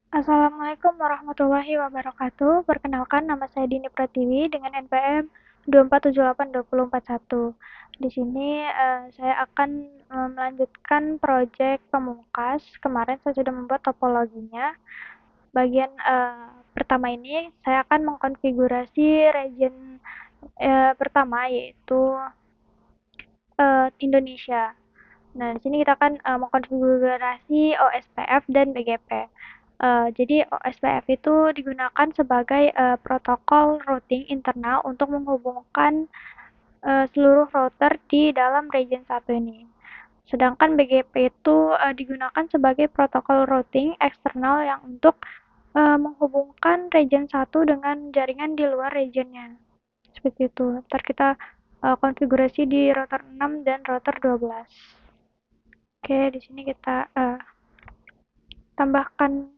Assalamualaikum warahmatullahi wabarakatuh. Perkenalkan, nama saya Dini Pratiwi dengan NPM 2478241. Di sini saya akan melanjutkan proyek pemungkas. Kemarin saya sudah membuat topologinya. Bagian pertama ini saya akan mengkonfigurasi region pertama, yaitu Indonesia. Nah, di sini kita akan mengkonfigurasi OSPF dan BGP. Jadi OSPF itu digunakan sebagai protokol routing internal untuk menghubungkan seluruh router di dalam region satu ini. Sedangkan BGP itu digunakan sebagai protokol routing eksternal yang untuk menghubungkan region satu dengan jaringan di luar regionnya. Seperti itu. Ntar kita konfigurasi di router 6 dan router 12. Oke, di sini kita tambahkan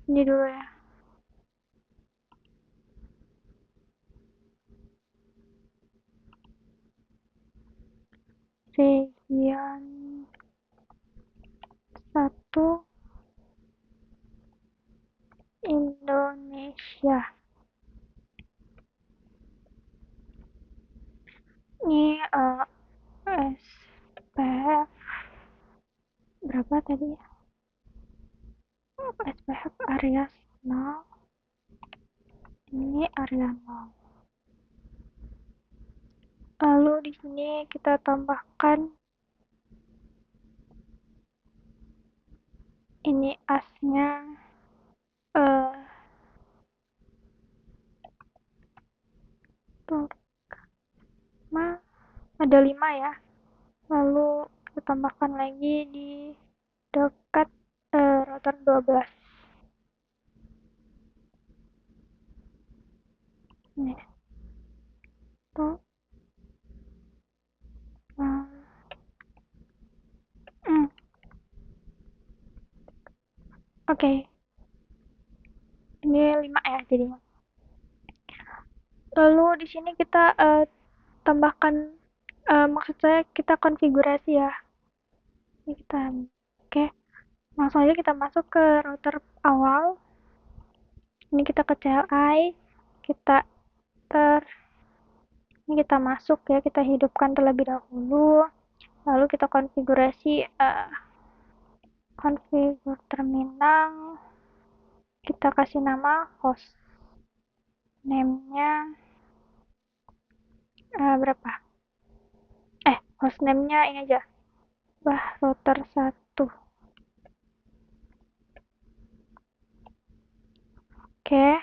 ini dulu ya. Region 1 Indonesia. Ini SPF berapa tadi ya? SPF area 0. Ini area 0. Lalu di sini kita tambahkan ini asnya eh tuh, ada 5 ya. Lalu kita tambahkan lagi di dekat router 12. Nih, tuh. Nah, Oke, ini 5 ya jadinya. Lalu di sini kita tambahkan, maksud saya kita konfigurasi ya. Ini kita, oke, langsung aja kita masuk ke router awal. Ini kita ke CLI, kita ini kita masuk ya, kita hidupkan terlebih dahulu. Lalu kita konfigurasi konfigur terminal. Kita kasih nama host name-nya berapa? Host name-nya ini aja. Router 1. Oke.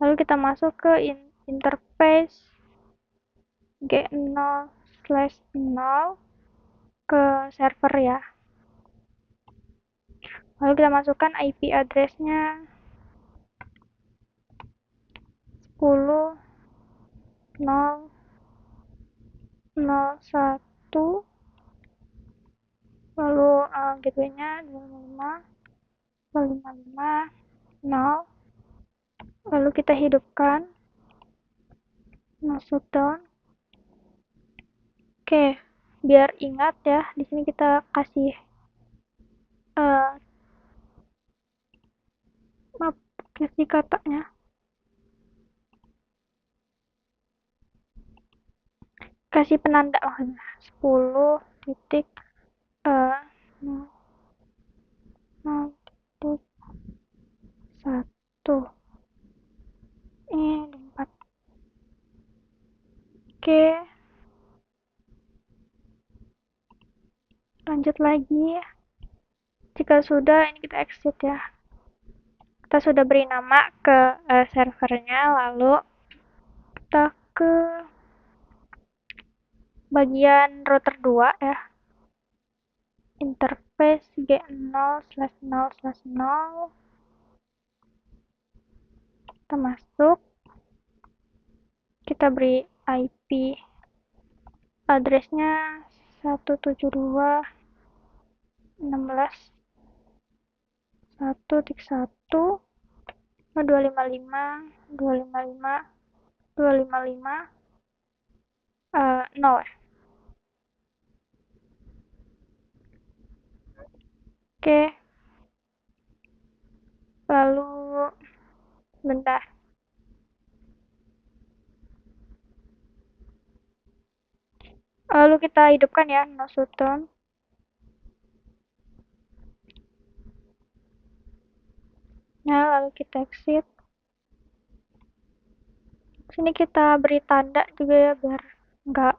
Lalu kita masuk ke interface G0/0 ke server ya. Lalu kita masukkan IP address-nya 10.0.1, lalu gateway-nya 255.255.0. Lalu kita hidupkan shutdown. Oke, biar ingat ya, di sini kita kasih kasih katanya. Kasih penanda maksudnya 10 titik 0.1 ini 4. Oke, lanjut lagi. Jika sudah, ini kita exit ya. Kita sudah beri nama ke servernya, lalu kita ke bagian router 2 ya. Interface G0/0/0. Kita masuk. Kita beri IP address-nya 172.16.1.1 255.255.255 0 ya. Oke, Bentar. Lalu kita hidupkan ya no shutdown. Nah, lalu kita exit. Sini kita beri tanda juga ya biar nggak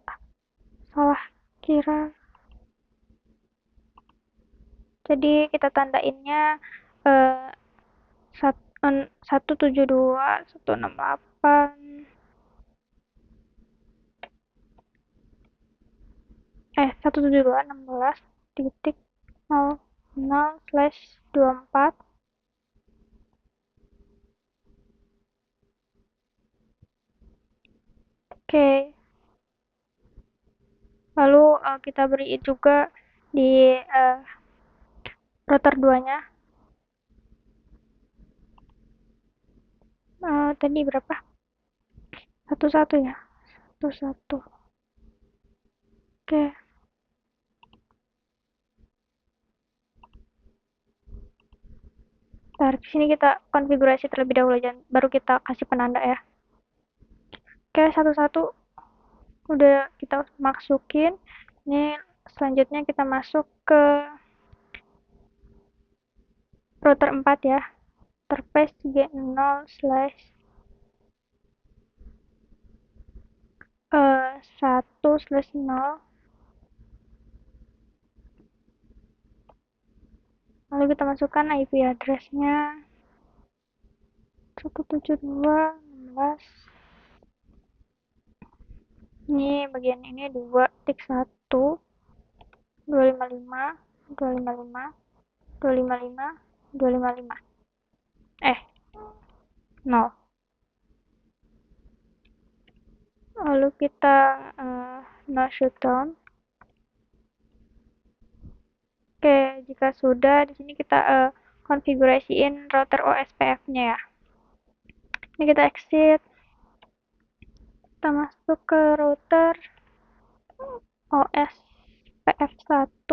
salah kira. Jadi kita tandainnya eh, 172 168 172 16 titik 00/24. Oke, lalu kita beri juga di router 2 nya tadi berapa? 11 ya, 11. Oke. Ntar di sini kita konfigurasi terlebih dahulu, baru kita kasih penanda ya. Oke, satu-satu udah kita masukin. Ini selanjutnya kita masuk ke router 4 ya. Interface G0 slash 1/0. Lalu kita masukkan IP address-nya 172.16. Ini bagian ini 2.1 255 255 255 255 0. Lalu kita no shutdown. Oke, jika sudah, di sini kita konfigurasiin router OSPF-nya ya. Ini kita exit. Kita masuk ke router OSPF1.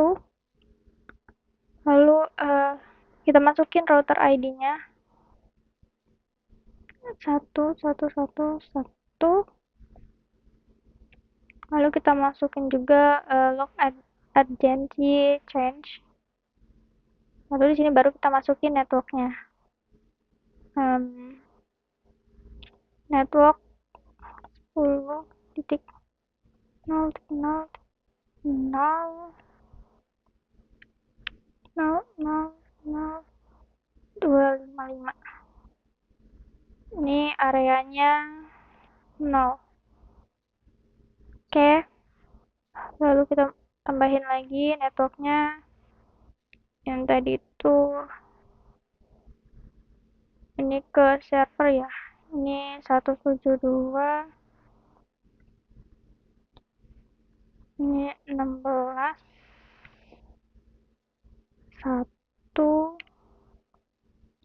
Lalu kita masukin router ID-nya 1111. Lalu kita masukin juga log agency change. Lalu di sini baru kita masukin networknya. Network 10.0.0.0.0.0.255. Ini areanya 0. Oke. Lalu kita tambahin lagi networknya yang tadi itu ini ke server ya. Ini 172. Ini 16 1.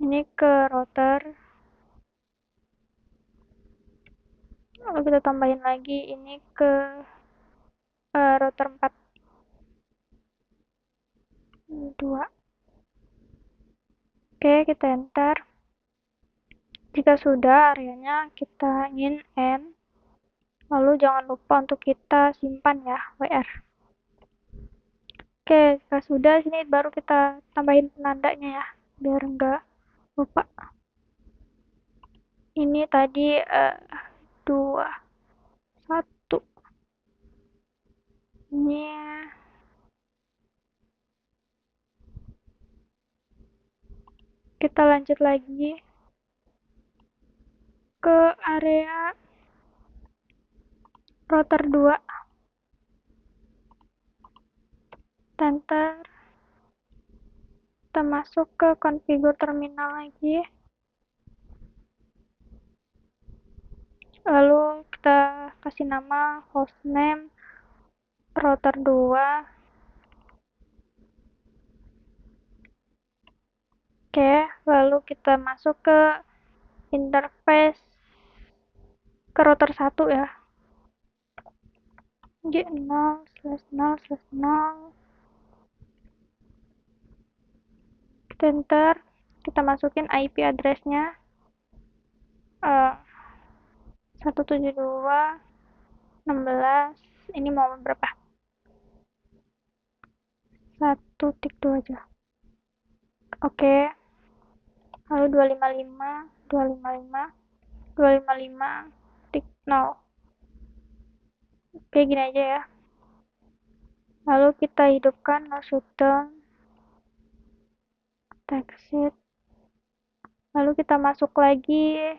Ini ke router. Lalu kita tambahin lagi ini ke router 4 2. Oke, kita enter. Jika sudah, areanya kita ingin end. Lalu jangan lupa untuk kita simpan ya WR. Oke, jika sudah, sini baru kita tambahin penandanya ya, biar enggak lupa. Ini tadi 2 1. Ini kita lanjut lagi ke area router 2. Enter. Kita masuk ke configure terminal lagi. Lalu kita kasih nama hostname router 2. Oke, lalu kita masuk ke interface ke router 1 ya. G0/0/0. Kita enter, kita masukin IP address-nya eh 172 16 ini mau berapa? 1 tik 2 aja. Oke, lalu 255 255 255 tik 0. Oke, gini aja ya. Lalu kita hidupkan no shutdown, exit. Lalu kita masuk lagi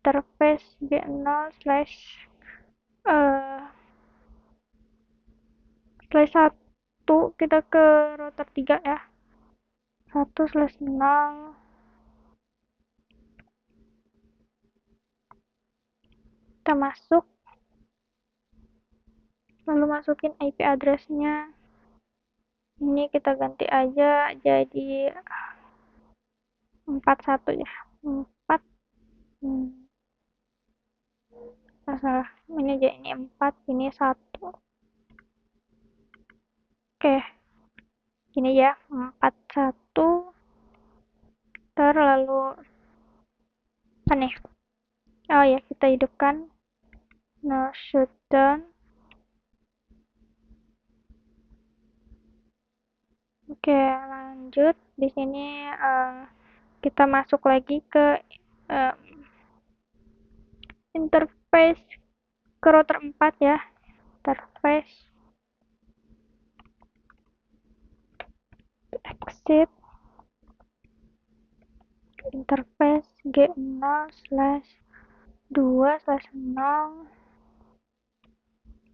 interface g0 slash slash 1, kita ke router 3 ya. 1 slash 0. Kita masuk, lalu masukin IP address-nya. Ini kita ganti aja jadi 41 ya. 4 salah. Ini aja, ini 4, ini 1. Oke. Gini ya, 41 lalu apa nih? Oh ya, kita hidupkan no shutdown. Oke, lanjut. Di sini kita masuk lagi ke interface ke router 4 ya. Interface exit interface g0 slash 2 slash 0,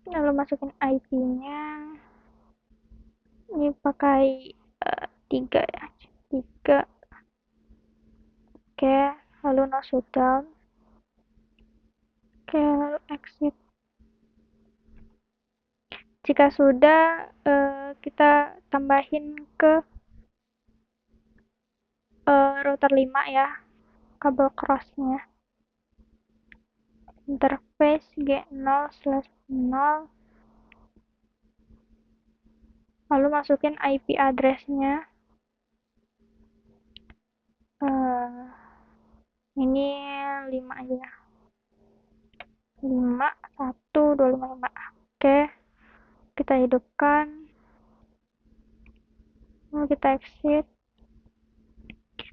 lalu masukin IP-nya. Ini pakai 3 ya, 3. Oke, lalu no shutdown. Oke, lalu exit. Jika sudah, kita tambahin ke router 5 ya, kabel crossnya. Interface g0 slash 0, lalu masukin IP address-nya. Ini 5 aja. 5 1 2 5 5. Oke, kita hidupkan. Lalu kita exit.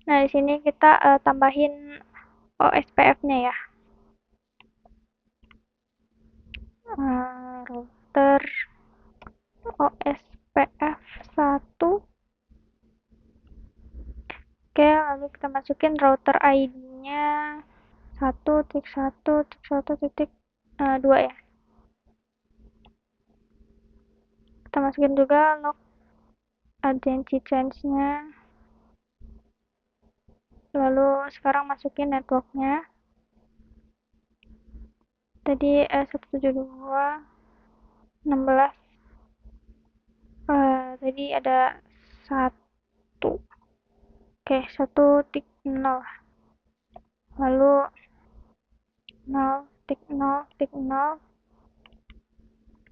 Nah, di sini kita tambahin OSPF-nya ya. Router OSPF 1. Oke, lalu kita masukin router ID-nya 1.1.1.2 ya. Kita masukin juga log agency change-nya. Lalu sekarang masukin network-nya. Tadi 172 16. Tadi ada 1. Oke, 1.0. Lalu 0.0.0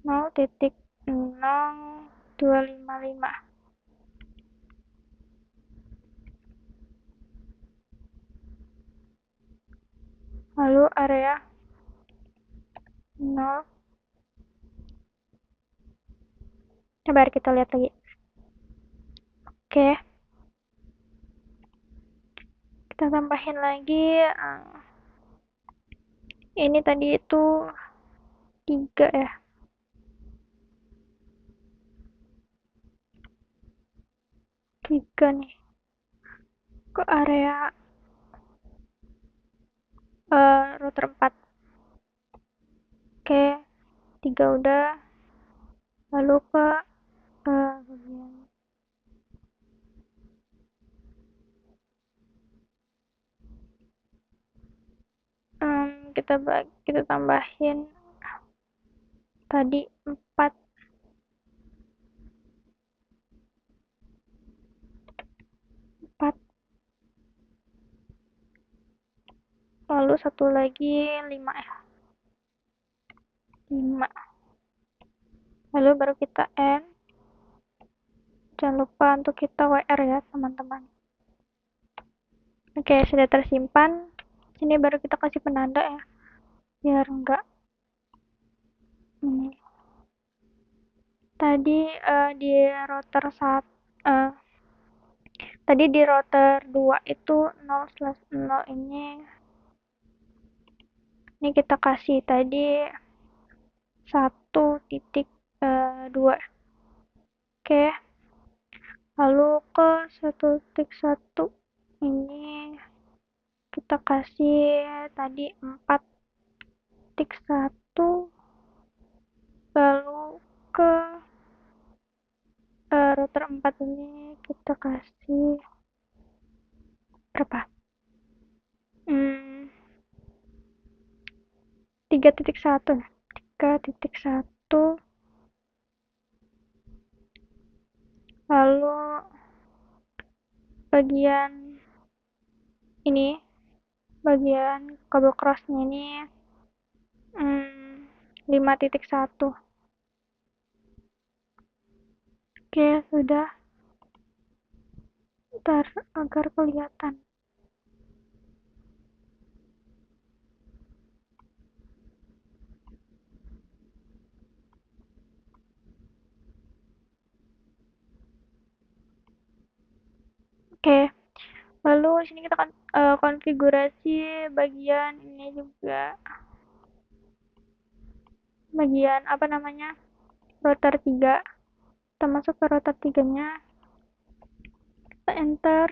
0.0255. Lalu area 0. Coba kita lihat lagi. Oke, kita tambahin lagi. Ini tadi itu 3 ya. 3 nih. Ke area router 4. Oke, 3 udah. Lalu ke bagian kita tambahin tadi 4. Lalu satu lagi 5 ya. 5. Lalu baru kita end. Jangan lupa untuk kita WR ya, teman-teman. Oke, sudah tersimpan. Sini baru kita kasih penanda ya, biar enggak ini. Tadi di router tadi di router 2 itu 0/0 ini kita kasih tadi 1.2. Oke, lalu ke 1.1 ini kita kasih tadi 4.1, lalu ke router 4 ini kita kasih berapa? 3.1. 3.1, lalu bagian ini, bagian kabel crossnya ini 5.1. Oke, sudah. Ntar agar kelihatan. Oke, lalu sini kita akan konfigurasi bagian ini juga, bagian apa namanya, router 3. Kita masuk ke router 3 nya, kita enter,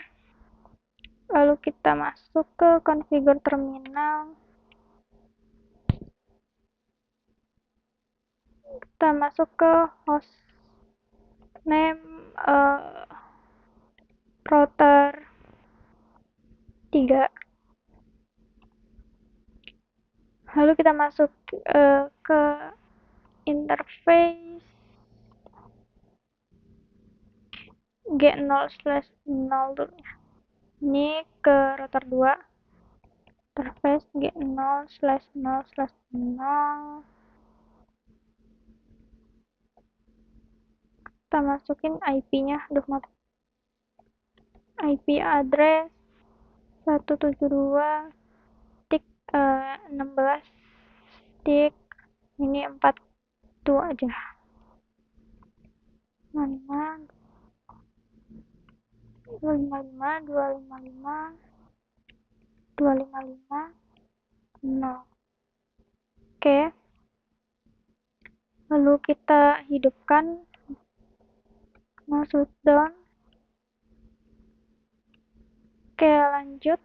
lalu kita masuk ke configure terminal, kita masuk ke host name router 3, lalu kita masuk ke interface G0/0 dulu. Ini ke router 2, interface G0/0/0. Kita masukin IP-nya, IP address 172.16 tik ini 42 aja. 55 255 255 255 0. Oke, lalu kita hidupkan, mau shutdown. Oke, lanjut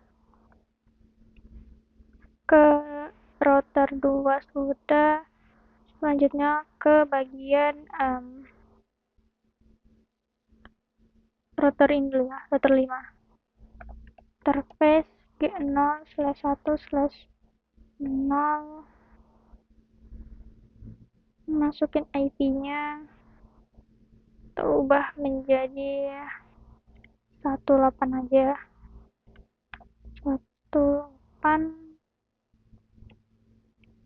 ke router 2 sudah. Selanjutnya ke bagian router ini dulu ya, router 5. Interface G0/1/0. Masukin IP-nya, kita ubah menjadi 18 aja. 18.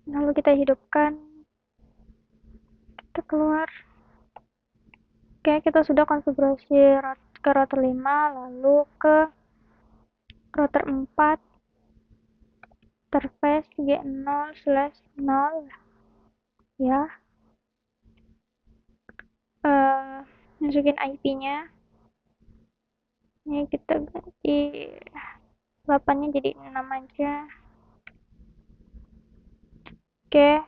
Lalu kita hidupkan, kita keluar. Oke, kita sudah konfigurasi ke router 5, lalu ke router 4, interface G0/0 ya. Masukin IP-nya. Ini kita ganti 8-nya jadi 6 aja. Oke,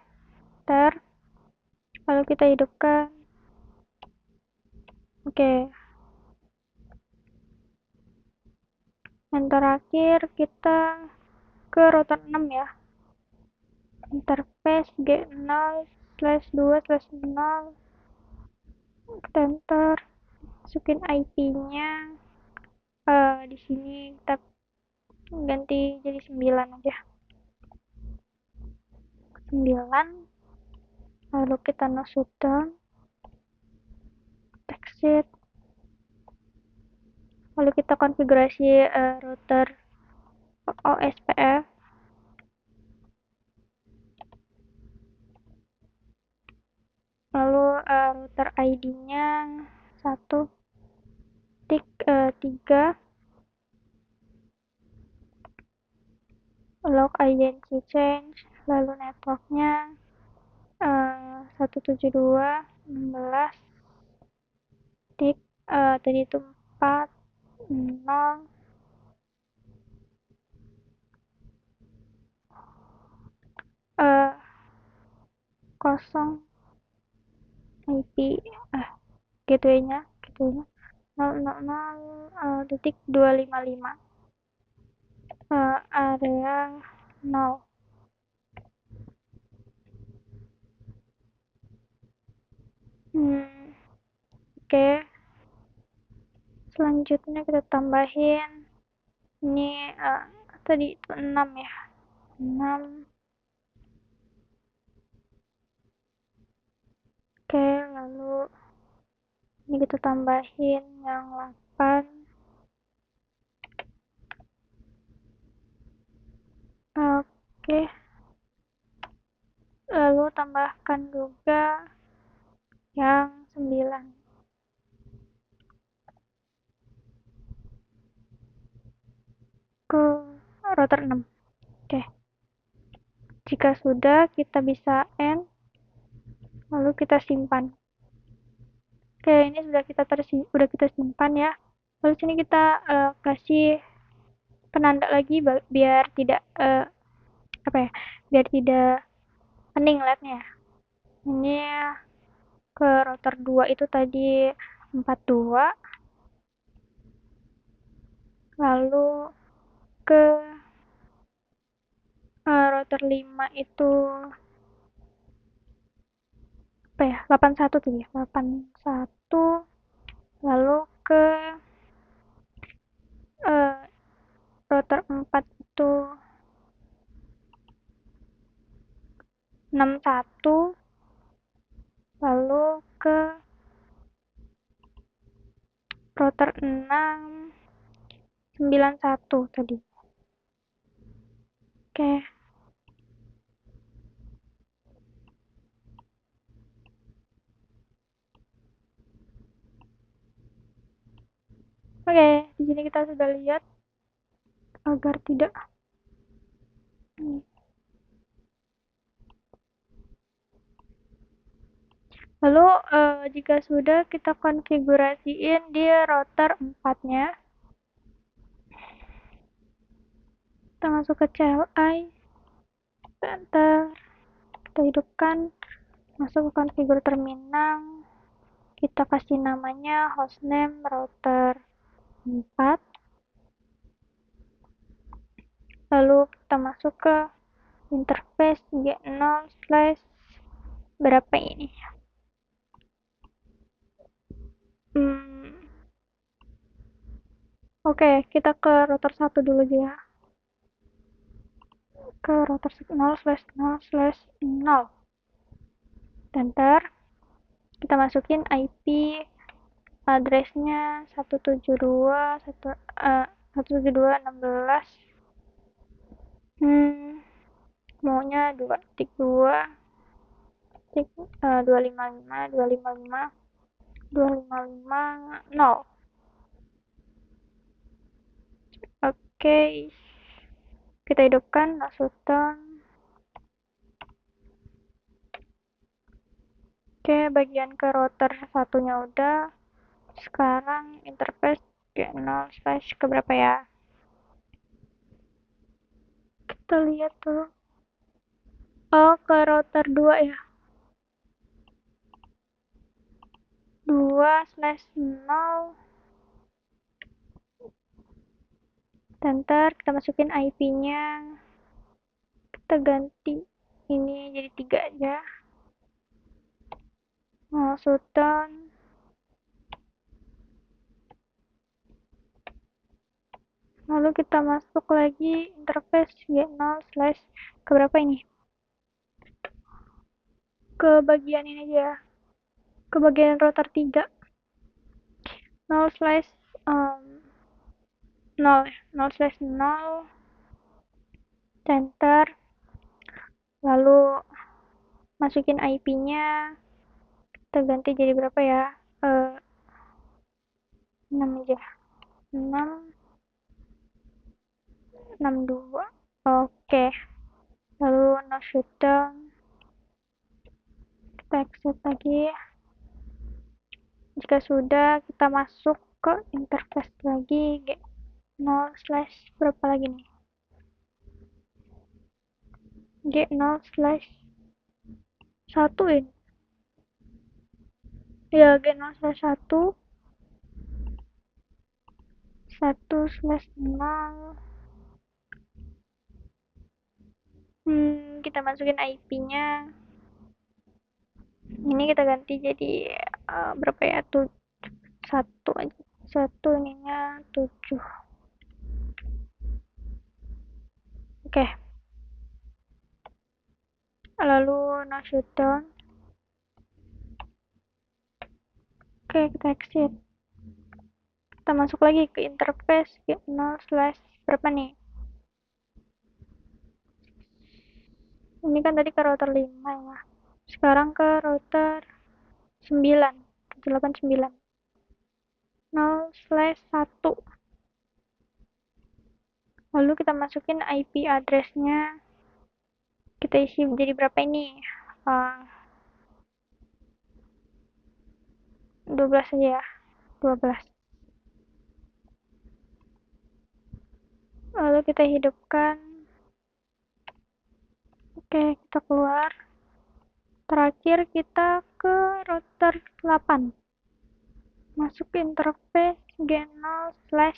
enter. Lalu kita hidupkan. Oke. Yang terakhir kita ke router 6 ya. Interface G0/2/0. Kita enter. Masukin IP-nya. Di sini kita ganti jadi 9 aja. 9. Lalu kita no shutdown. Exit. Lalu kita konfigurasi router OSPF. Lalu router ID-nya 1.3. log identity change, lalu networknya 172.16 tik tadi itu 4 0 kosong IP gateway-nya 000 titik 255 area 0. Oke, selanjutnya kita tambahin ini tadi itu 6 ya, 6. Oke, lalu ini kita tambahin yang 8. Oke, lalu tambahkan juga yang 9 ke router 6. Oke, jika sudah kita bisa end, lalu kita simpan. Oke, ini sudah kita simpan ya. Lalu sini kita kasih penanda lagi biar tidak biar tidak pening liatnya. Ini ke router 2 itu tadi 42, lalu ke router 5 itu 81 tadi ya, 81, lalu ke router 4 itu 61, lalu ke router 6 91 tadi. Oke. Oke, di sini kita sudah lihat agar tidak lalu jika sudah kita konfigurasiin di router 4-nya. Kita masuk ke CLI, enter, kita hidupkan, masuk ke konfigur terminal, kita kasih namanya hostname router 4, lalu kita masuk ke interface G0 slash berapa ini. Oke, kita ke router 1 dulu aja ya. Ke router 0/0/0. Enter. Kita masukin IP addressnya 172.172.16. Maunya 2.2.255.255.255.0. Oke, kita hidupkan shutdown. Oke, bagian ke router satunya udah. Sekarang interface G0 slash ke berapa ya? Kita lihat tuh. Oh, ke router 2 ya. 2/0. Enter, kita masukin IP-nya. Kita ganti ini jadi 3 aja. Shutdown. Lalu kita masuk lagi interface G0 slash ke berapa ini? Ke bagian ini aja. Ke bagian router 3. 0/0. Enter. Lalu masukin IP-nya. Kita ganti jadi berapa ya? 6 aja. 6 62. Oke, lalu no shutdown, kita exit lagi. Jika sudah, kita masuk ke interface lagi, G0 slash berapa lagi nih? G0 slash 1 ini. Ya, G0 slash 1, 1 slash 0. Kita masukin IP-nya. Ini kita ganti jadi berapa ya? Tuh, 1 aja. 1 ininya 7. Oke. Lalu no shutdown. Oke, kita exit. Kita masuk lagi ke interface G0 slash berapa nih? Ini kan tadi ke router 5 ya. Sekarang ke router 9, 789. 0 slash 1. Lalu kita masukin IP address-nya. Kita isi jadi berapa ini? 12 aja ya. 12. Lalu kita hidupkan. Oke, kita keluar. Terakhir kita ke router 8. Masuk ke interface G0 slash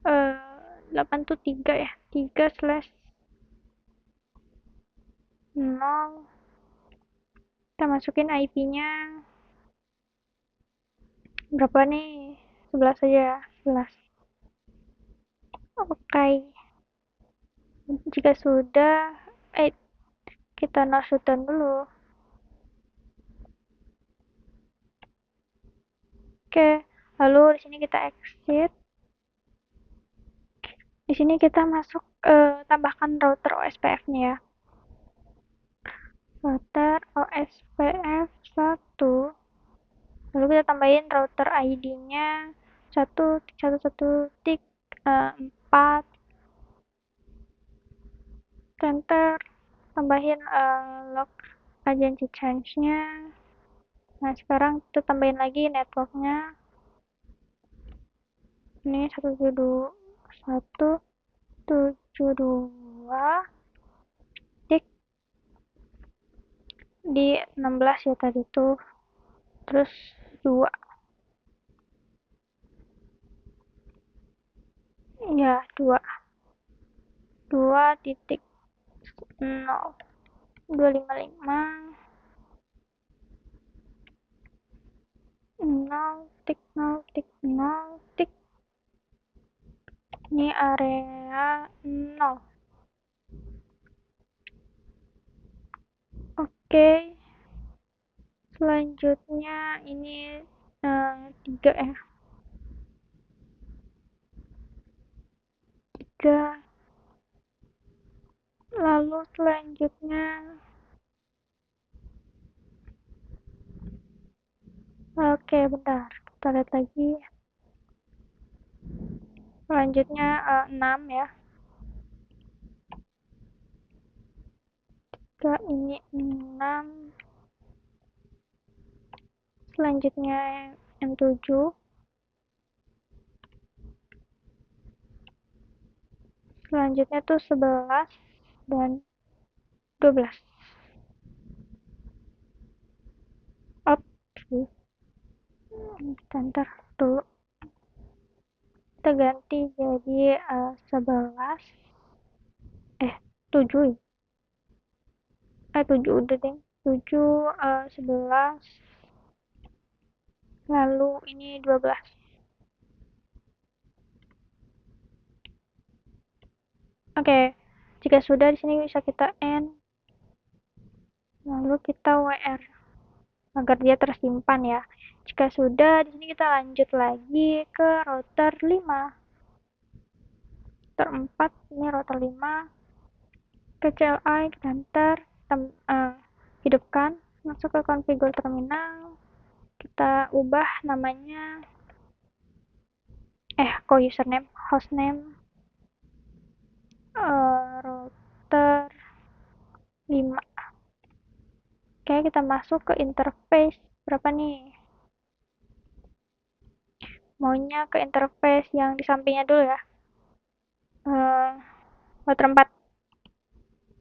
8 tuh 3 ya. 3 slash 0. Kita masukin IP-nya. Berapa nih? 11 aja ya. 11. Oke. Jika sudah, kita no shutdown dulu. Oke, lalu di sini kita exit. Di sini kita masuk tambahkan router OSPF-nya ya. Router OSPF 1. Lalu kita tambahin router ID-nya 1.1.1.4. Enter, tambahin log agency change-nya. Nah, sekarang kita tambahin lagi network-nya. Ini 172 di 16 ya tadi tuh. Terus 2. Ya, 2. 2.0 255 0 tik 0 tik. Ini area 0. Oke. Selanjutnya ini 3 ya. 3. Lalu selanjutnya oke, bentar. Kita lihat lagi. Selanjutnya 6 ya. 3 ini 6. Selanjutnya yang 7. Selanjutnya tuh 11 dan 12. Oke. Enter dulu. Kita ganti jadi 11. 7. 7 udah deh. 7, 11. Lalu ini 12. Oke. Jika sudah di sini bisa kita end. Lalu kita WR agar dia tersimpan ya. Jika sudah, di sini kita lanjut lagi ke router 5. Router 4, ini router 5. Ke CLI, kita enter, hidupkan, masuk ke configure terminal. Kita ubah namanya, kok username, hostname, Oke, kita masuk ke interface. Berapa nih? Maunya ke interface yang di sampingnya dulu ya. Router 4.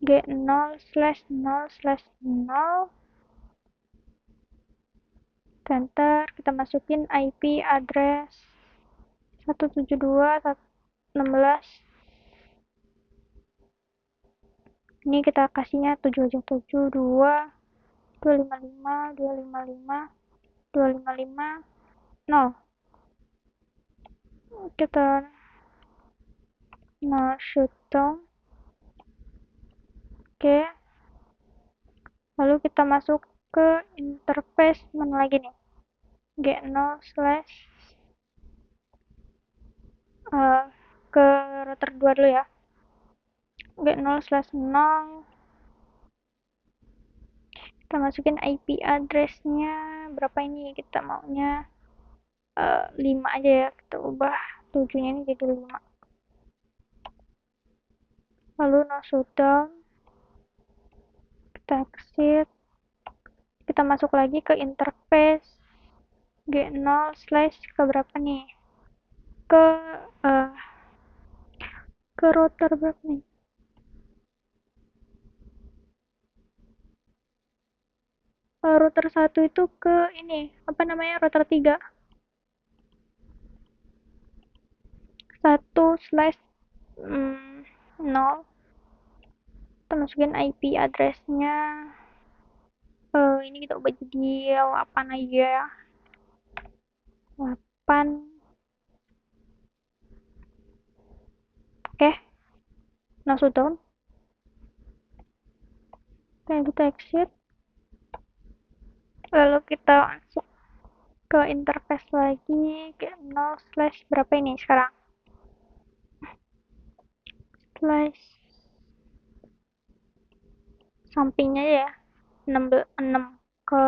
G0/0/0. Enter, kita masukin IP address 172.16. Ini kita kasihnya 7 aja, 72 255 255 255 0. Kita shutdown. Oke, lalu kita masuk ke interface mana lagi nih? G0 slash ke router 2 dulu ya. G0/0. Kita masukin IP address-nya berapa ini? Kita maunya 5 aja ya. Kita ubah 7-nya ini jadi 5. Lalu no shutdown. Kita exit. Kita masuk lagi ke interface G0 slash ke berapa nih? Ke router berapa nih? Router 1 itu ke ini, apa namanya? Router 3. 1/0. Kita masukin IP address-nya. Ini kita ubah jadi 8 aja ya. 8. Oke. No shutdown. Oke, kita exit. Lalu kita masuk ke interface lagi. G0 slash berapa ini sekarang? Slash sampingnya ya. 6 ke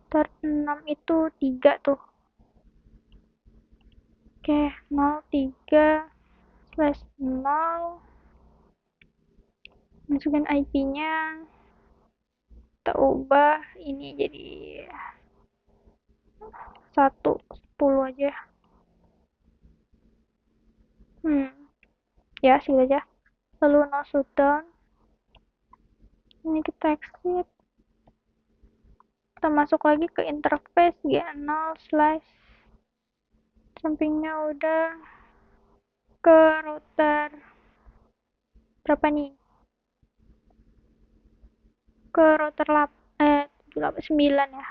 router 6 itu 3 tuh. Oke, 03/0. Masukin IP-nya. Kita ubah ini jadi 110 aja. Ya, sih aja. Lalu no shutdown. Ini kita exit. Kita masuk lagi ke interface G0 slash sampingnya udah ke router berapa nih? Ke router 9 ya.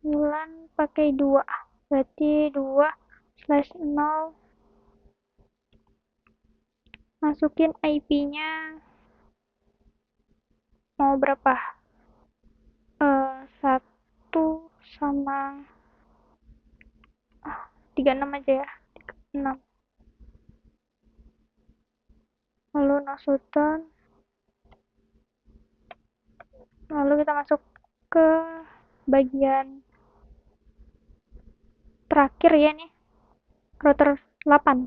9 pakai 2. Berarti 2/0. Masukin IP-nya mau berapa? 1 sama 36 aja ya. 36. Lalu no shutdown. Lalu kita masuk ke bagian terakhir ya nih, router 8.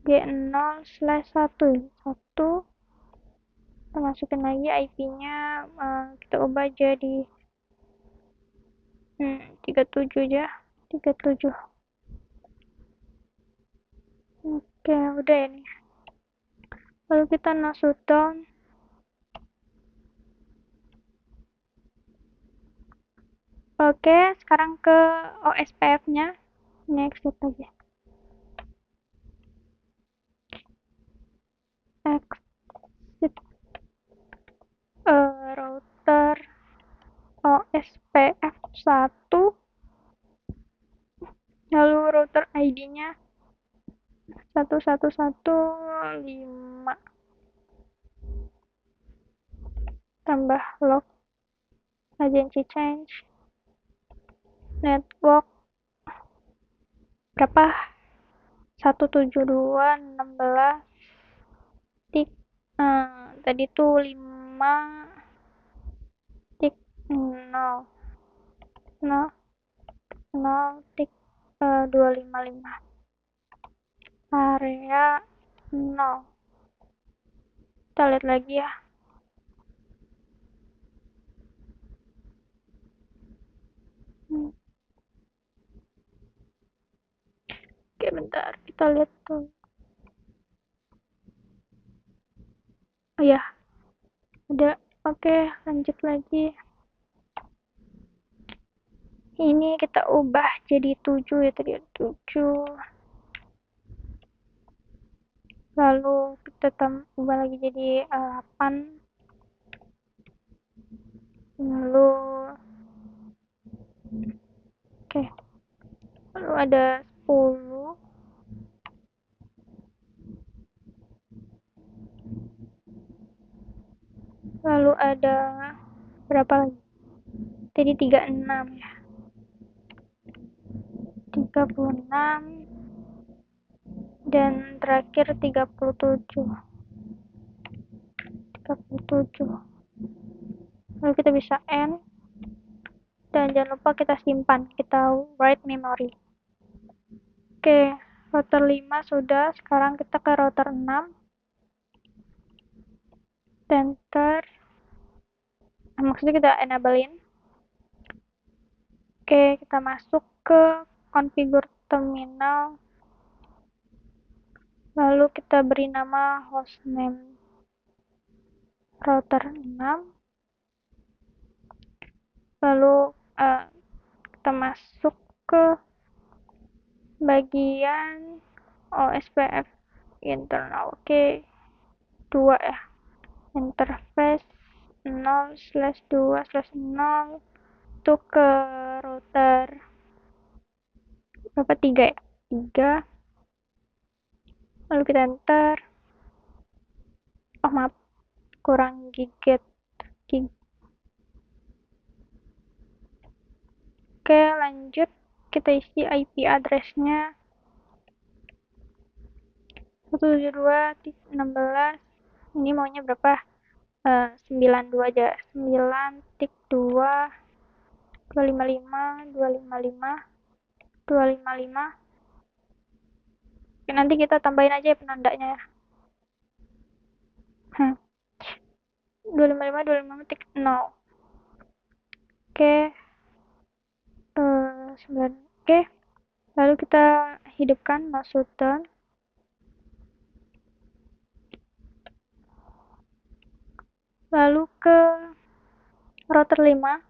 G0/1. Kita masukin lagi IP-nya, kita ubah jadi 37 aja. 37. Oke, udah ya nih. Lalu kita no shutdown. Oke, sekarang ke OSPF-nya. Ini exit aja. Exit router OSPF1. Lalu router ID-nya 1115. Tambah log agency change. Network berapa? 172.16. Tadi tuh 5.0 255 area 0. Kita lihat lagi ya. Hmm. Oke, bentar kita lihat tuh. Oh ya, ada. Oke, lanjut lagi. Ini kita ubah jadi 7 ya, tadi 7. Lalu kita ubah lagi jadi 8. Lalu oke, lalu ada 10. Lalu ada berapa lagi? Tadi 36 ya. 36 dan terakhir 37. 37. Lalu kita bisa end dan jangan lupa kita simpan, kita write memory. Oke, router 5 sudah, sekarang kita ke router 6. Enter. Maksudnya kita enablein. Oke, kita masuk ke configure terminal. Lalu kita beri nama hostname router 6. Lalu kita masuk ke bagian OSPF internal. Oke, 2 ya. Interface 0/2/0 itu ke router berapa, 3 ya, 3. Lalu kita enter. Oh maaf, kurang gigit. Oke, lanjut kita isi IP address-nya 172.16. Ini maunya berapa? 92 aja. 9.2 255 255 255. Oke, nanti kita tambahin aja ya penandanya ya. 255 255.0. Oke. 9. Oke. Lalu kita hidupkan mouse button. Lalu ke router 5.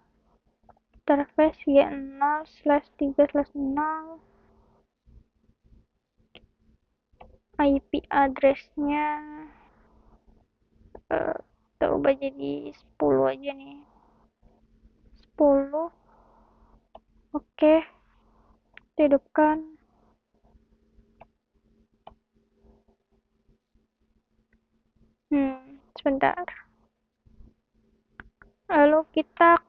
Interface G0/3/0. IP address-nya kita ubah jadi 10 aja nih. 10. Oke, kita hidupkan. Sebentar. Lalu kita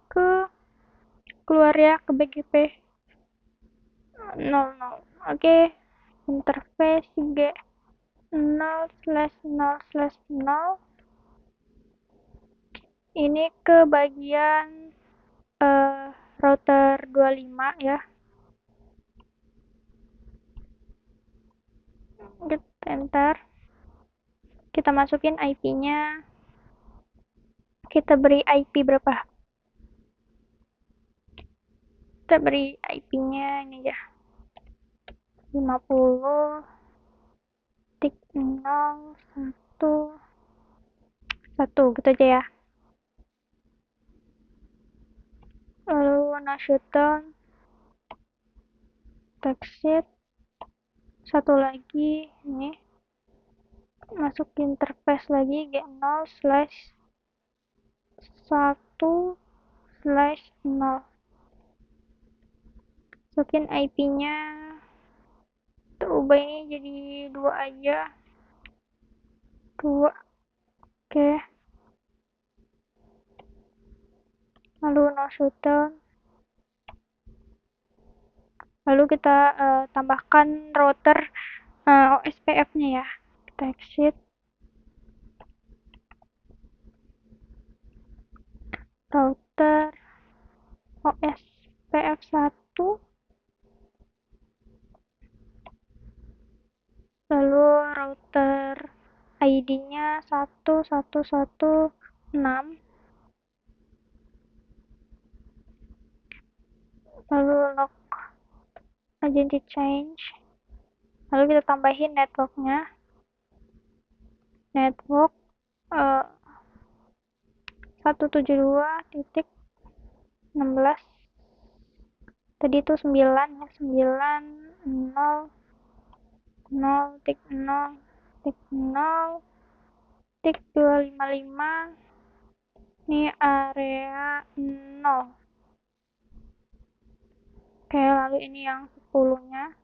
keluar ya ke BGP 00. Oke, interface G 0/0/0. Ini ke bagian router 25 ya. Kita enter. Kita masukin IP-nya. Kita beri IP berapa? Kita beri IP-nya ini aja. 50.0.1 gitu aja ya. Lalu no shutdown, exit. Satu lagi ini, masuk interface lagi G0/1/0. Masukin IP-nya. Kita ubah ini jadi 2 aja. 2. Oke. Lalu no shutdown. Lalu kita tambahkan router OSPF-nya ya. Kita exit. Router OSPF1. Lalu router ID-nya 1116. lalu lock identity change, lalu kita tambahin networknya, network 172.16, tadi itu 9 ya, 9 0 0 tik 0 tik 0 tik 255, ini area 0. Oke, lalu ini yang 10 nya,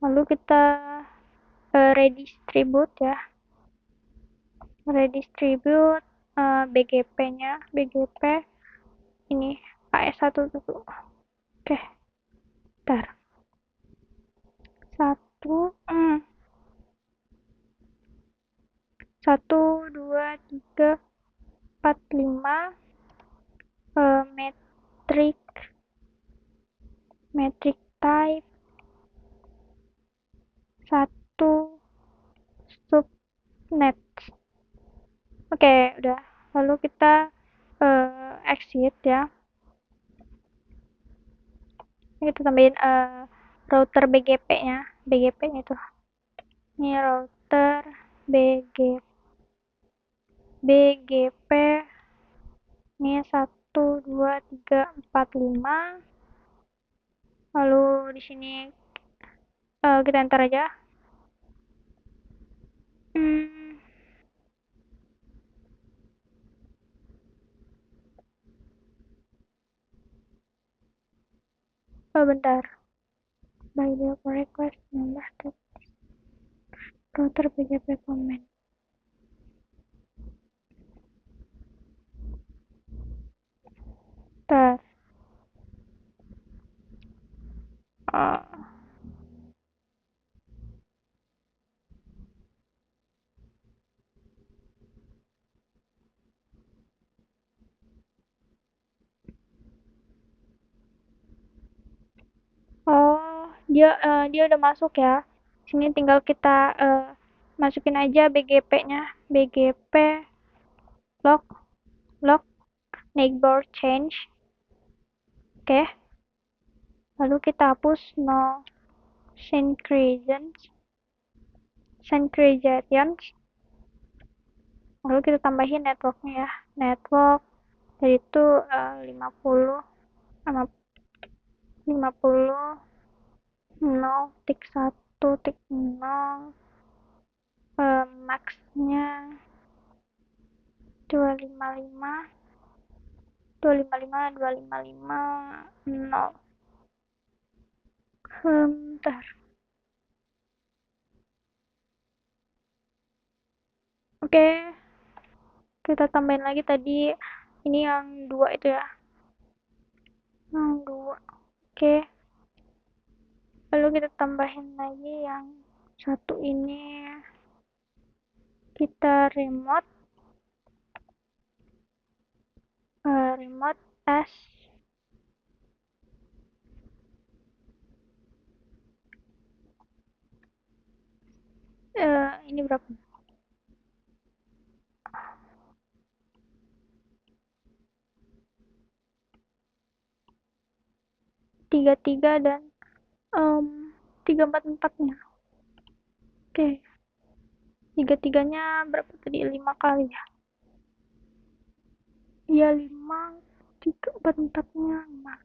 lalu kita redistribute ya, redistribute BGP nya, BGP ini AS1 dulu. Oke, bentar, 1 2 3 4 5 metric type 1 subnet. Oke, udah, lalu kita exit ya, ini kita tambahin router BGP nya, itu ini router BGP ini 1 2 3 4 5, lalu di sini kita enter aja. Bentar, by the request nambah router BGP comment. Bentar, oh, dia udah masuk ya. Sini tinggal kita masukin aja BGP nya, BGP log neighbor change. Oke, lalu kita hapus no synchronization, lalu kita tambahin networknya ya, network dari itu 50 sama 50 0 tik 1 tik 0, maxnya 255 0. Bentar. Oke, kita tambahin lagi tadi ini yang 2 itu ya, yang 2. Oke, lalu kita tambahin lagi yang 1 ini, kita remote as ini berapa, 33 dan 344 nya. Oke, 33 nya berapa tadi, 5 kali ya, iya 5, 344 nya 5.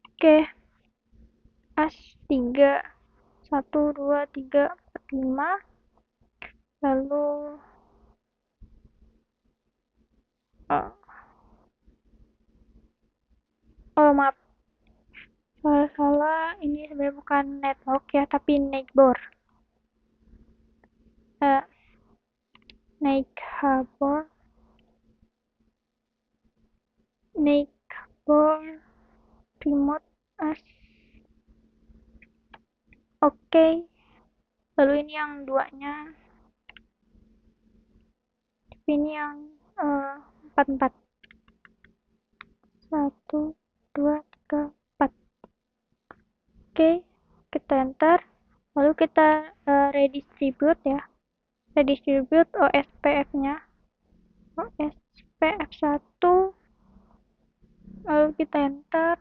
Oke, as 3 1 2 3 4 5, lalu oh maaf, salah, ini sebenarnya bukan network ya, tapi neighbor. Neighbor remote as. Oke, lalu ini yang 2 nya, tapi ini yang 44, 1 2 3 4. Oke, kita enter, lalu kita redistribute ya, redistribute OSPF nya, OSPF 1 lalu kita enter,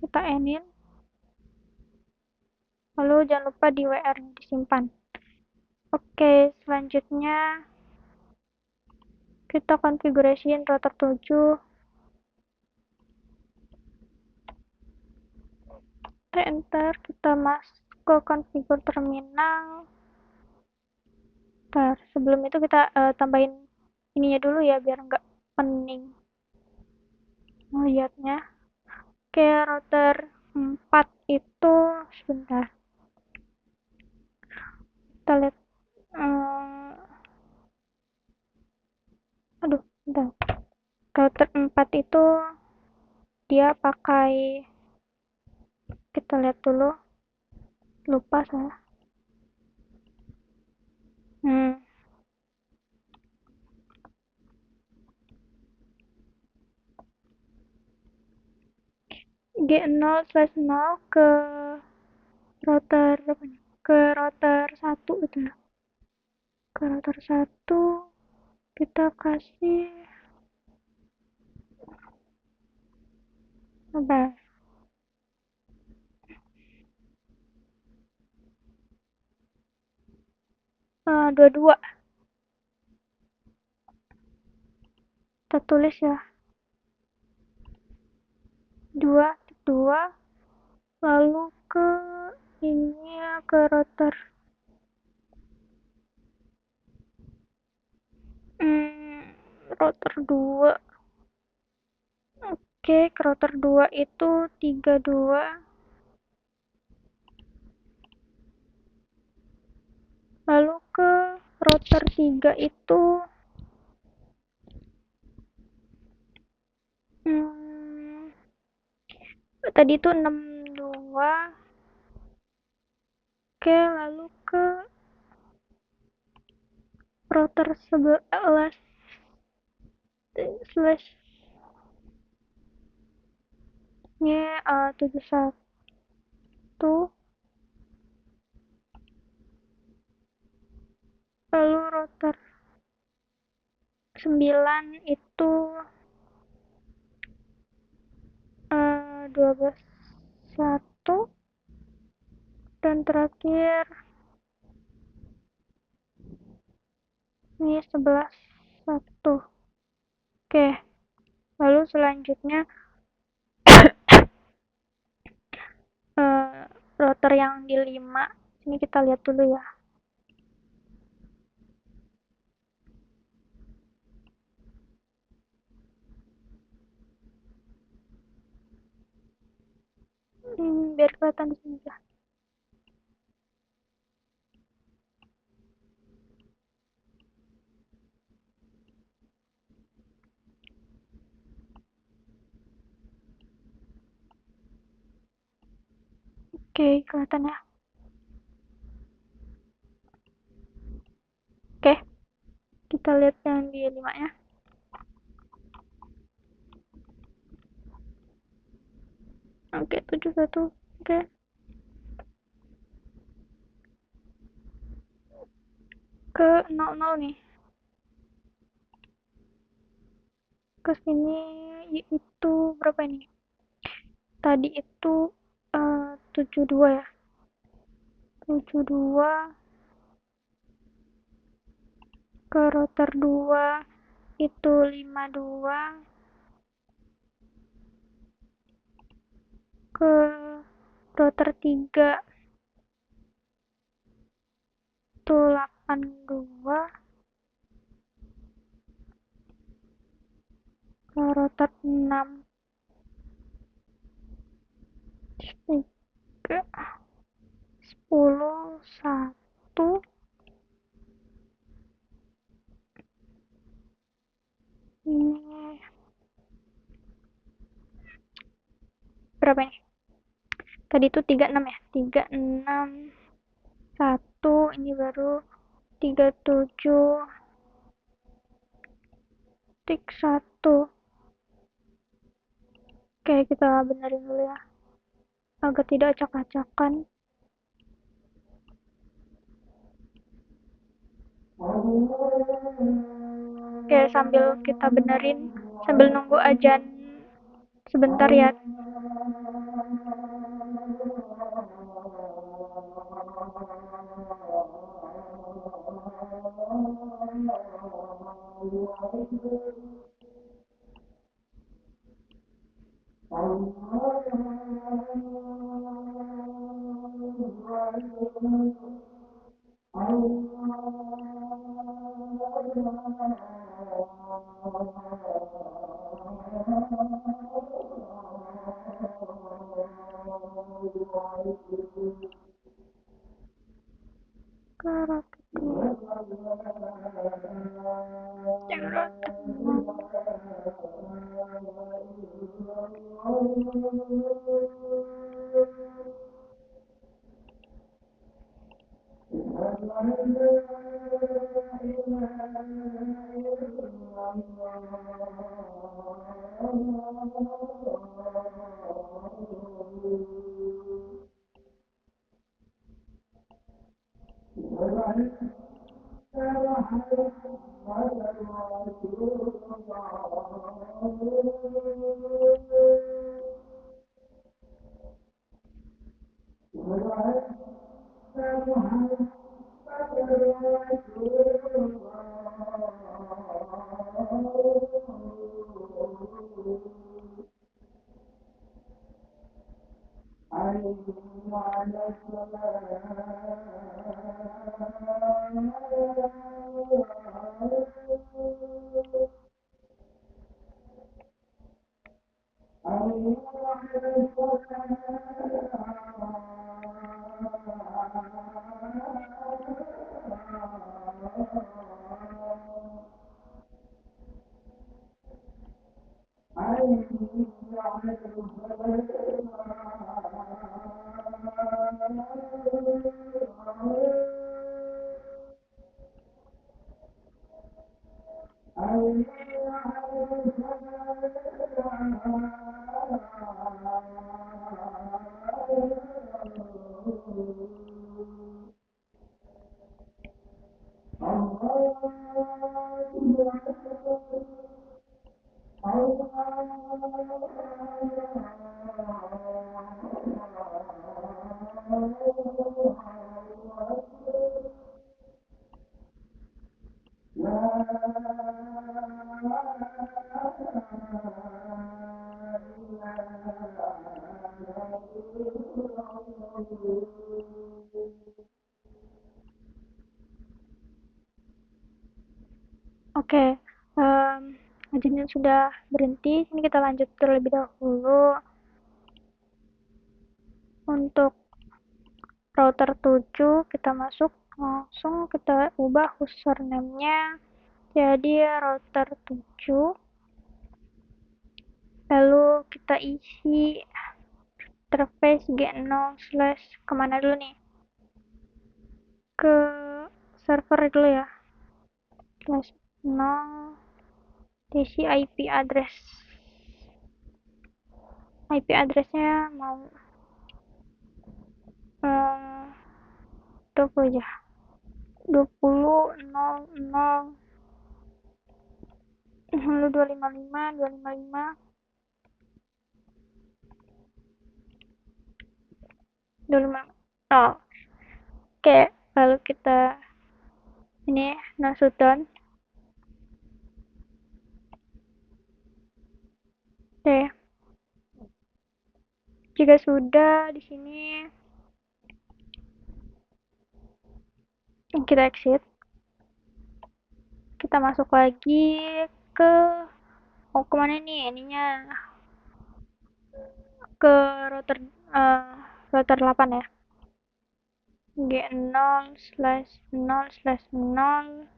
kita endin, lalu jangan lupa di WR disimpan. Oke, selanjutnya kita konfigurasiin router 7. Kita enter, kita masuk ke konfigur terminal. Ntar, sebelum itu kita tambahin ininya dulu ya, biar nggak pening melihatnya. Oke, router 4 itu, sebentar, kita lihat. Aduh, bentar. Router 4 itu dia pakai, kita lihat dulu, lupa saya. G0/0 ke router apa nih? Ke router 1 itu ya. Ke router 1 kita kasih apa? 22. Kita tulis ya. 2 lalu ke ini ya, ke router router 2. Oke, ke router 2 itu 32. Lalu ke router 3 itu tadi itu 62. Oke, lalu ke router 11 slash ini 71. Lalu router 9 itu 12.1, dan terakhir ini 11.1. Oke, lalu selanjutnya router yang di 5 ini kita lihat dulu ya. Biar kelihatan di sini ya. Oke, kelihatan ya. Oke, kita lihat yang di 5 nya. Oke, 71. Oke. Ke 00 nih. Ke sini itu berapa ini? Tadi itu 72 ya. 72 ke router 2 itu 52, ke router 3 itu 82, ke router 6 3 10 1. Ini berapa nih? Tadi itu 36 ya. 36 1, ini baru 37 tik 1. Oke, kita benerin dulu ya, agar tidak acak-acakan. Oke, sambil kita benerin, sambil nunggu ajan Sebentar ya. Oke, ngajinya sudah berhenti. Ini kita lanjut terlebih dahulu untuk router 7. Kita masuk langsung, kita ubah username-nya jadi router 7. Lalu kita isi interface g0 slash kemana dulu nih? Ke server dulu ya. Slash 0 isi IP address. IP addressnya mau 20 aja. 20.00 lalu 255 25. Oh, oke, lalu kita ini Nasution. Oke, jika sudah di sini kita exit, kita masuk lagi ke kemana nih ininya, ke router router 8 ya, g0 slash 0 slash 0,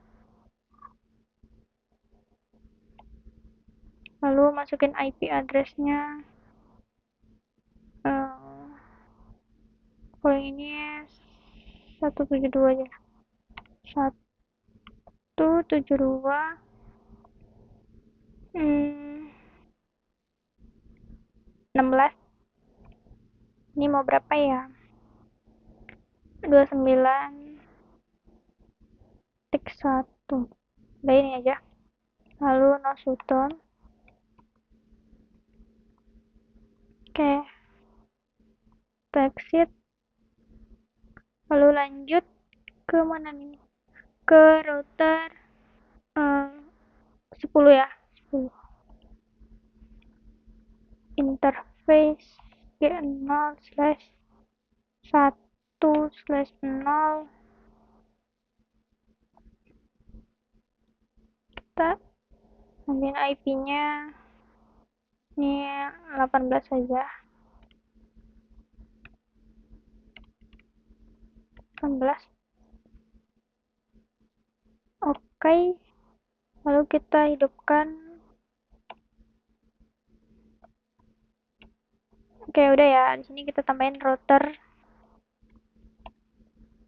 lalu masukin IP addressnya. Kalau ini 172 aja, 172 16. Ini mau berapa ya? 29.1. Udah ini aja. Lalu Nasution. Oke, exit. Lalu lanjut ke mana nih? Ke router 10 ya. 10. Interface G0/1/0. Kita ambil IP-nya. Ini 18 saja. 18. Oke. Lalu kita hidupkan. Oke, udah ya. Di sini kita tambahin router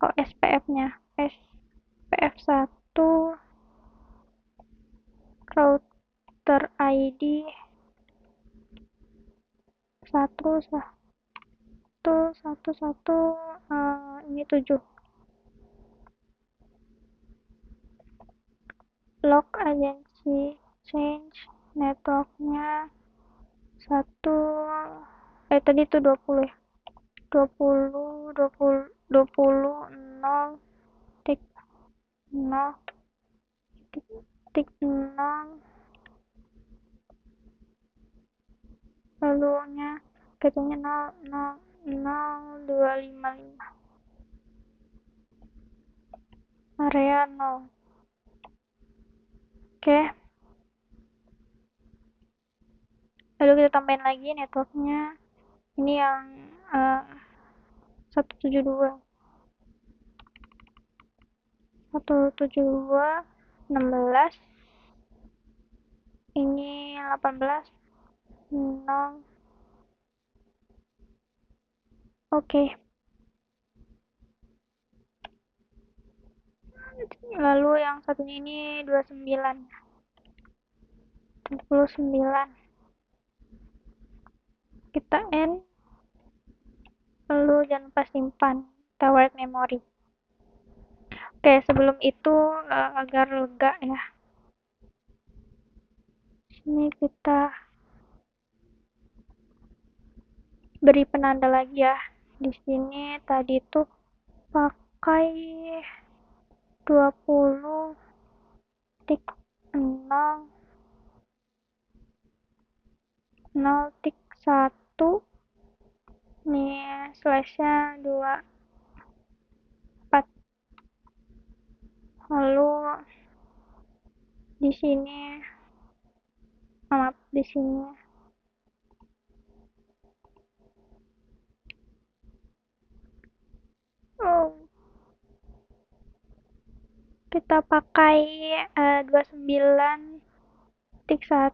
OSPF-nya. SPF1 router ID 111 ini 7. Log agency change networknya 1 tadi itu 20 ya. 20 0 tik 0 tik 0 lalu nya katanya 00255 area 0. Oke, lalu kita tambahin lagi networknya. Ini yang 172 16. Ini 18 0. Oke. Lalu yang satunya ini 29. Kita end. Lalu jangan lupa simpan tower memory. Oke, sebelum itu agar lega ya. Ini kita beri penanda lagi ya. Di sini tadi tuh pakai 20 tik 0 0 tik 1 nih slashnya 24. Lalu di sini maaf di sini kita pakai 29 tik 1.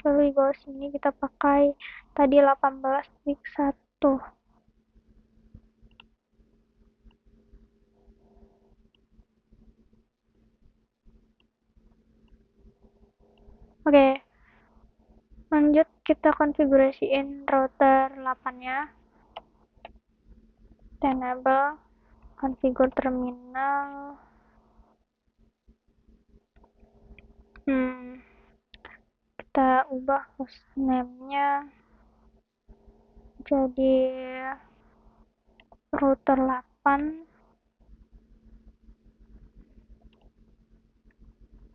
Lalu di bawah sini kita pakai tadi 18 tik 1. Oke, lanjut kita konfigurasiin router 8 nya. Enable configure terminal. Kita ubah hostname-nya jadi router 8.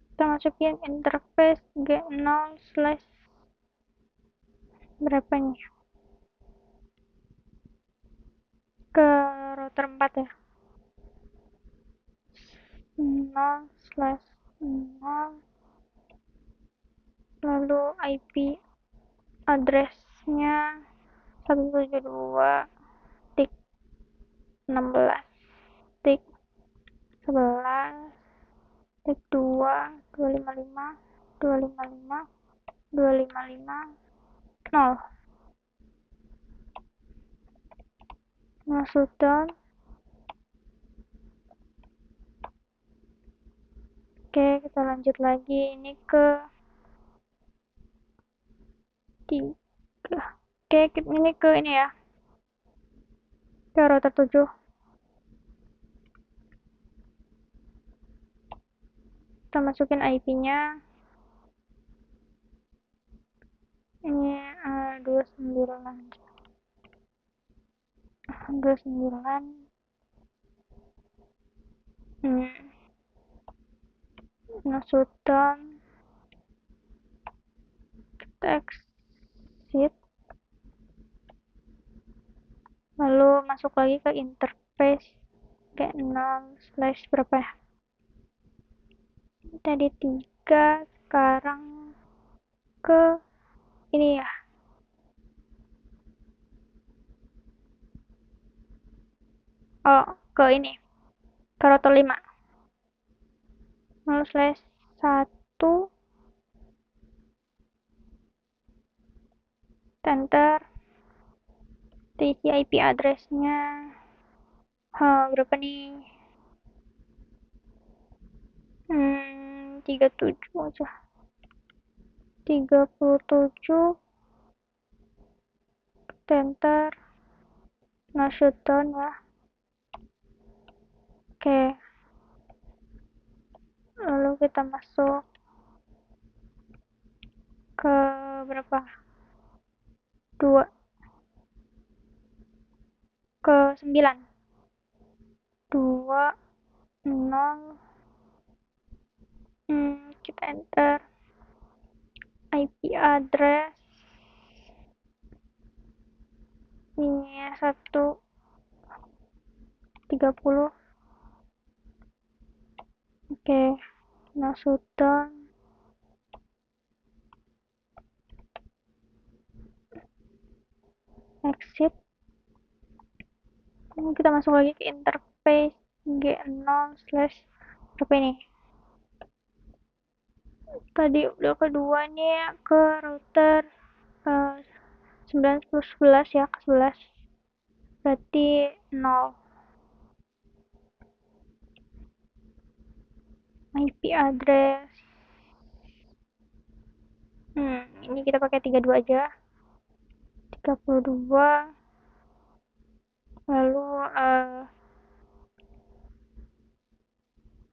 Kita masukin interface G0 slash berapa nih ke router 4 ya, 0/0. Lalu IP address-nya 172 tik 16 tik 11 tik 2 255 255 255 0. Masuk down. Oke, kita lanjut lagi ini ke 3. Oke, ini ke ini ya, ke router 7. Kita masukin IP-nya ini 29 29 Nasution exit, lalu masuk lagi ke interface G6 slash berapa ya tadi 3, sekarang ke ini ya, ke ini, ke router 5 lalu slash 1 enter, isi IP address-nya berapa nih, 37 aja, 37 enter, nah shutdown ya. Oke, lalu kita masuk ke berapa, 2 ke 9 2 0, kita enter IP address ini 130. Oke, nah sudah exit, ini kita masuk lagi ke interface G0 slash berapa ini, tadi udah kedua nih ke router 9 plus 11 ya, ke 11 berarti 0 IP address, ini kita pakai 32 aja, 32, lalu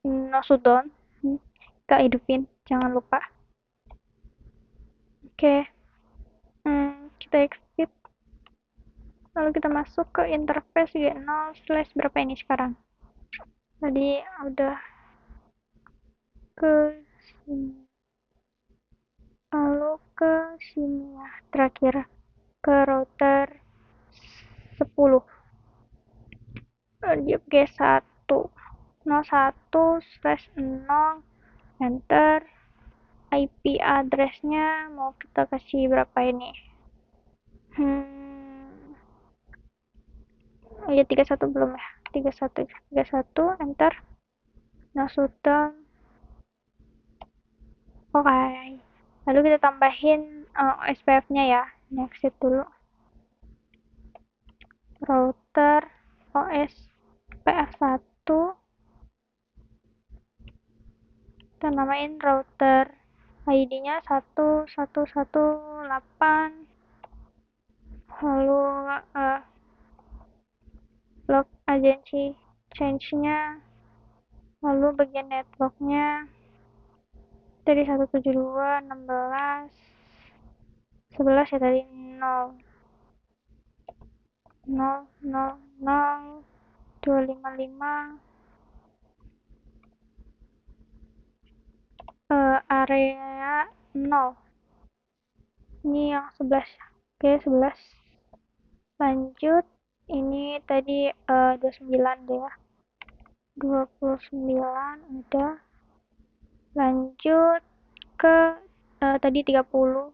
no shutdown, kita hidupin jangan lupa. Oke, kita exit, lalu kita masuk ke interface G0 slash berapa ini sekarang, tadi udah ke sini, lalu ke sini ya, terakhir ke router 10 di G1 01 slash 0 enter, IP address-nya mau kita kasih berapa ini, ya 31 belum ya, 31 enter, nah sudah. Oke, lalu kita tambahin SPF-nya ya, exit dulu, router OSPF1, kita namain router, ID-nya 1118, lalu log agency change-nya, lalu bagian network-nya dari 172 16 11 ya tadi 0 0 0 0 255, area 0, ini yang 11. Oke, 11 lanjut, ini tadi 29 deh ya, 29 udah, lanjut ke tadi 30.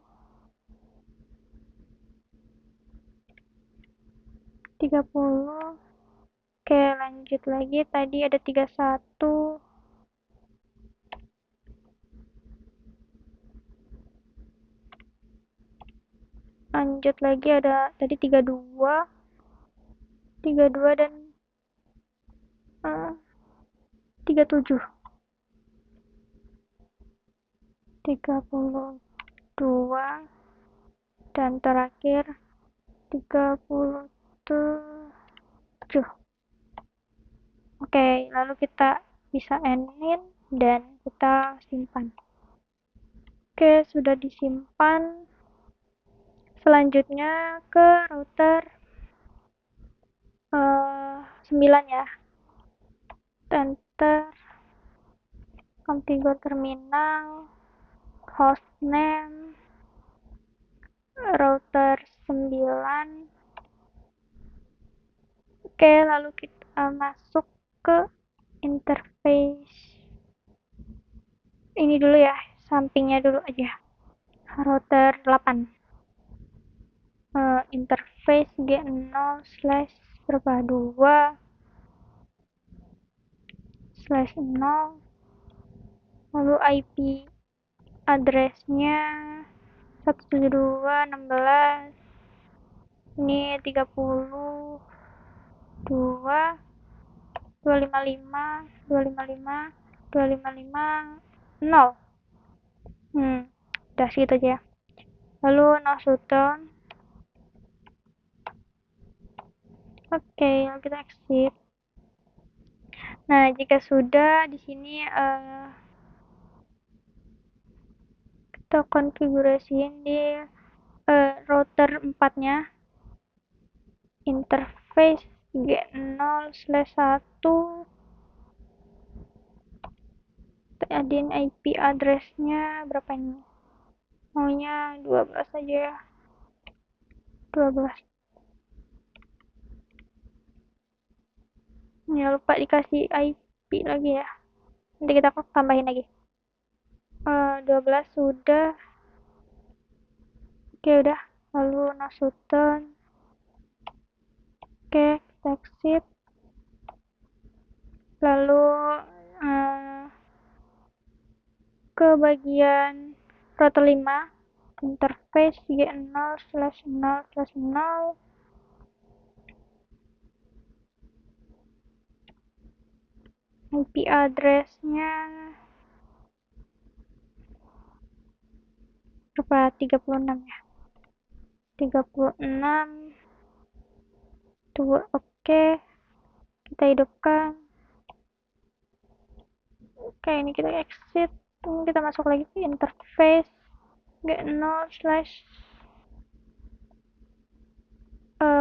Oke, lanjut lagi, tadi ada 31, lanjut lagi ada tadi 32 dan 37, 32 dan terakhir 37. Oke, lalu kita bisa endin dan kita simpan. Oke, sudah disimpan. Selanjutnya ke router 9 ya. Enter configure terminal, hostname, router 9. Oke, lalu kita masuk ke interface. Ini dulu ya, sampingnya dulu aja. Router 8. Interface G0 slash berapa 2 slash 0, lalu IP addressnya 172.16, ini 32 255 255 255 0. Udah segitu aja. Lalu no shutdown. Oke, lalu kita exit. Nah, jika sudah di sini kita konfigurasiin di router 4-nya. Interface G0/1. Kita adin IP address-nya berapa ini? Maunya 12 aja ya. 12. Ya lupa dikasih IP lagi ya. Nanti kita tambahin lagi. 12 sudah. Oke, udah. Lalu no shutdown. Oke, kita exit. Lalu ke bagian router 5, interface G0/0/0, IP address-nya berapa? 36 ya. 36. Tuh, oke. Kita hidupkan. Oke, ini kita exit. Ini kita masuk lagi ke interface G0 slash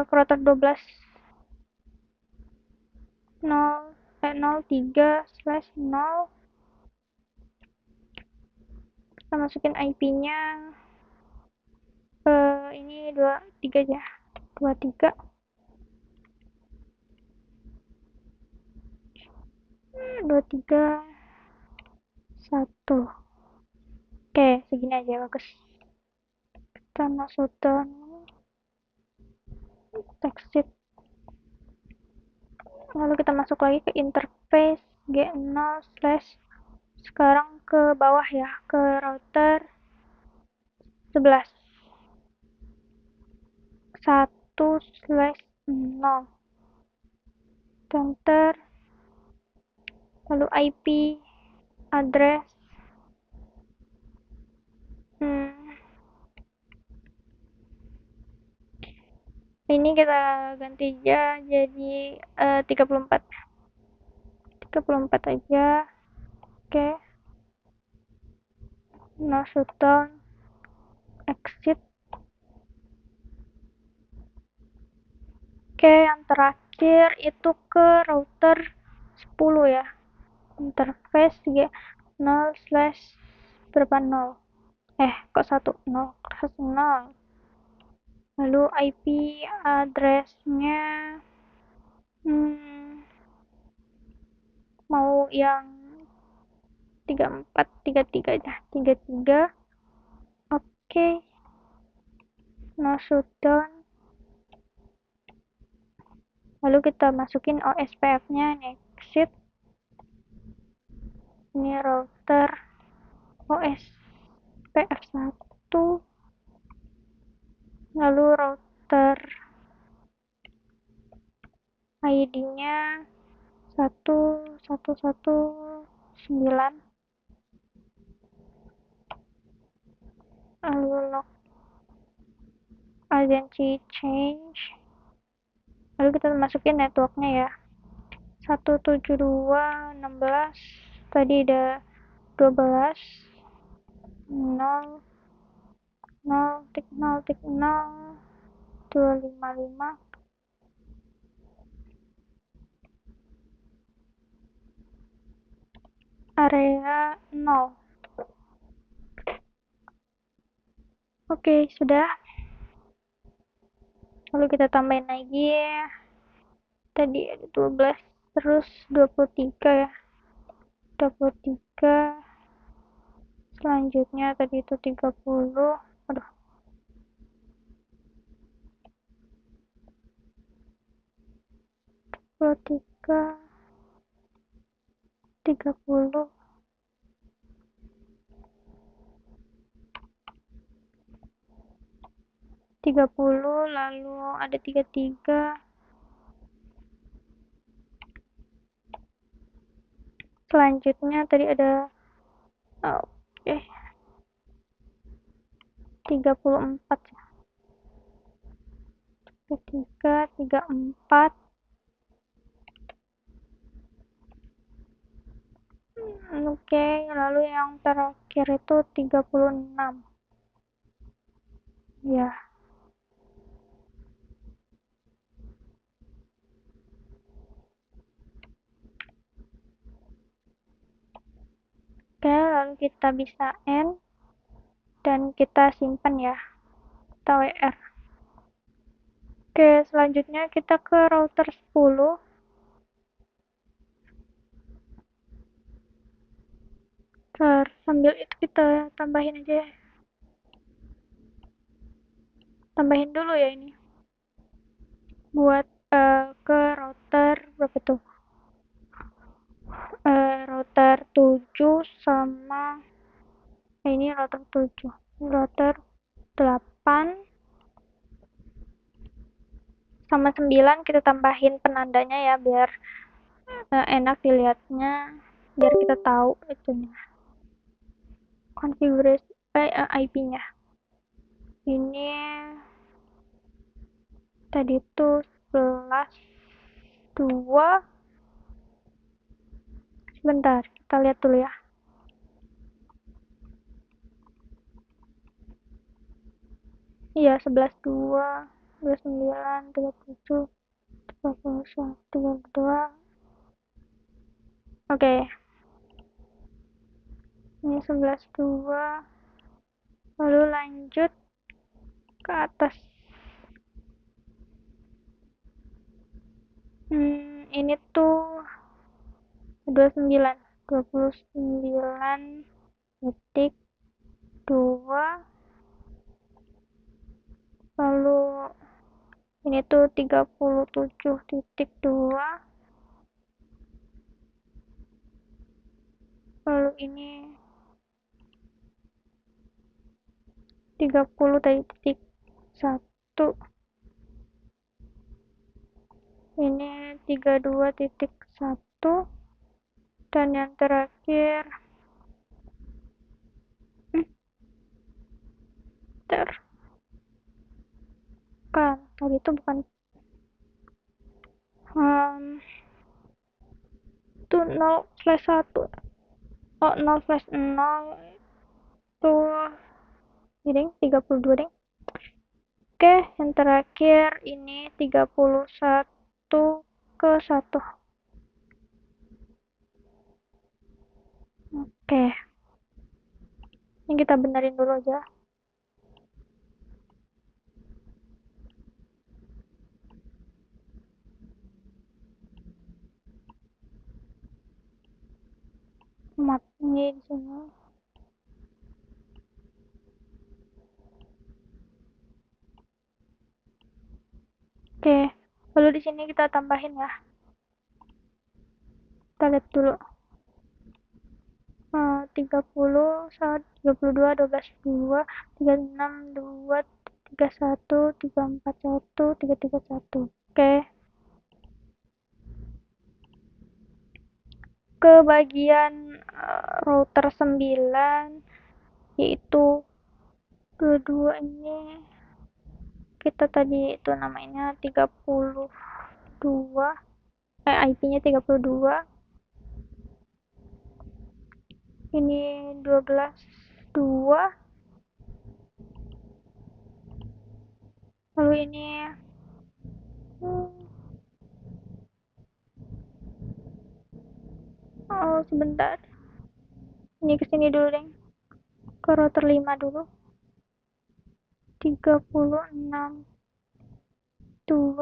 router 12 03/0. Kita masukin IP-nya ini 23 aja. 23 1. Oke, segini aja bagus. Kita masuk down, exit. Lalu kita masuk lagi ke interface G0 slash, sekarang ke bawah ya, ke router 11 1/0. Enter. Lalu IP address ini kita ganti aja jadi 34 aja. Oke, no shutdown, exit. Oke, yang terakhir itu ke router 10 ya, interface G0 slash berapa 0, kok 10 0. Lalu IP address-nya mau yang 34 33 aja, 33. Oke, no shutdown. Lalu kita masukin OSPF-nya, exit. Ini router OSPF1. Lalu router ID-nya 1119. Lalu log identity change. Lalu kita masukin networknya ya, 172.16. Tadi ada 12 0 0,0,0,255 area 0. Oke, sudah. Lalu kita tambahin lagi. Tadi ada 12, terus 23 ya. 23. Selanjutnya tadi itu 30. Aduh. 23, 30. 30, lalu ada 33. Selanjutnya tadi ada oke, 34 ya. 33, 34. Oke, lalu yang terakhir itu 36. Ya. Oke, lalu kita bisa end dan kita simpan ya. Kita WR. Oke, selanjutnya kita ke router 10. Sambil itu kita tambahin aja ya. Tambahin dulu ya ini. Buat ke router berapa tuh? Router 7 sama ini router 7. Router 8 sama 9 kita tambahin penandanya ya biar enak dilihatnya, biar kita tahu itunya. Konfigurasi IP-nya. Ini tadi tuh 11 2. Sebentar, kita lihat dulu ya. Iya, 11 2, 29, 37, 31, 32. Oke. Ini 11 2. Lalu lanjut ke atas. Ini tuh 29 titik 2. Lalu ini tuh 37.2. Lalu ini 30.1. Ini 32.1. Dan yang terakhir kan tadi itu bukan itu 0/1. 0/0 tuh ding 32 ding. Oke, yang terakhir ini 31/1. Oke, ini kita benerin dulu aja. Mapnya di sini. Oke, lalu di sini kita tambahin ya. Kita lihat dulu. 30, 32, 12, 2, 36, 2, 31, 341, 331. Oke. Ke bagian router 9, yaitu kedua ini kita tadi itu namanya 32, IP-nya 32. Ini 12 2. Lalu ini oh sebentar, ini kesini dulu deh, ke router 5 dulu. 36 2,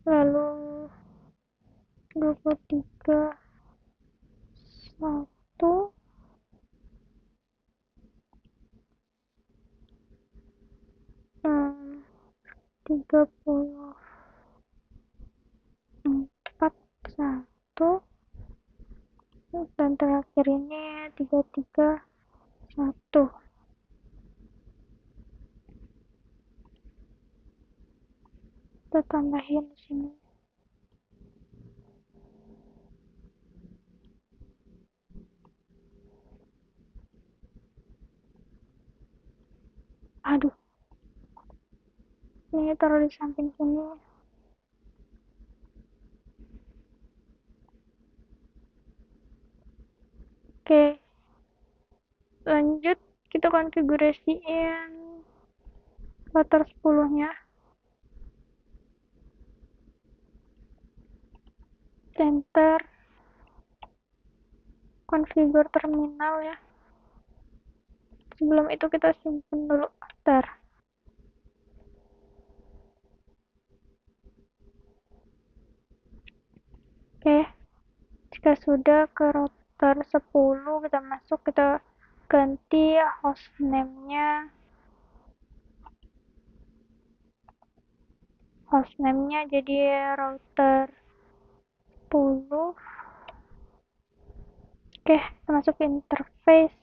lalu 23 1, 34 1, dan terakhir ini 33 1. Kita tambahin di sini. Aduh, ini taruh di samping sini. Oke, lanjut kita konfigurasiin router 10-nya. Enter, configure terminal ya. Sebelum itu kita simpan dulu. Bentar. Oke, jika sudah ke router 10 kita masuk, kita ganti hostname-nya. Hostname-nya jadi router 10. Oke, kita masuk ke interface.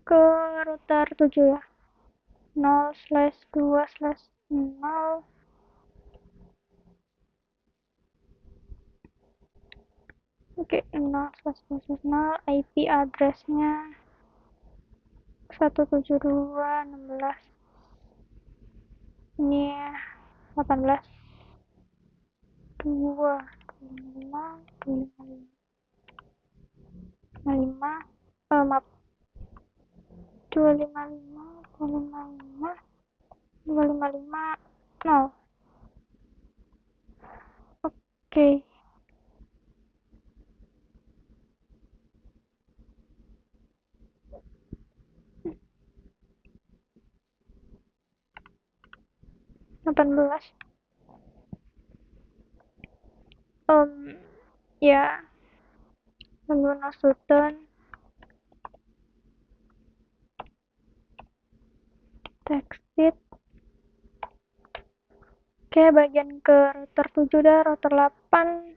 Ke router 7 ya. 0/2/0. Oke, 0/2/0. IP address-nya 172.16. Ini 18 2 5 5 maaf, 255 255 255 0. Oke, 18 ya, lalu Nosuten textit. Oke, bagian ke router 7 dah, router 8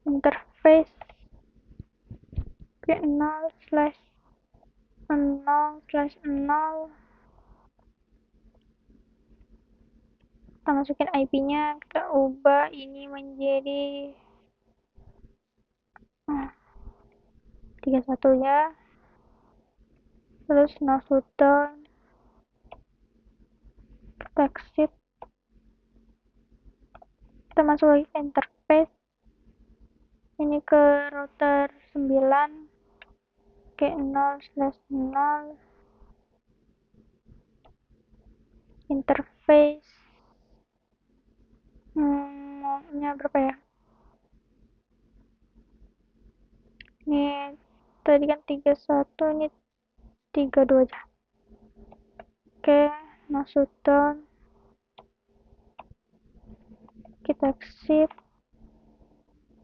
interface. Oke, 0/0/0. Kita masukin IP-nya, kita ubah ini menjadi 31 ya. Terus Nosuten textit. Kita masuk lagi ke interface. Ini ke router 9 ke 0/0 interface. Maunya berapa ya? Ini tadi kan 31, ini 32 aja. Oke, Nosuten kita exit.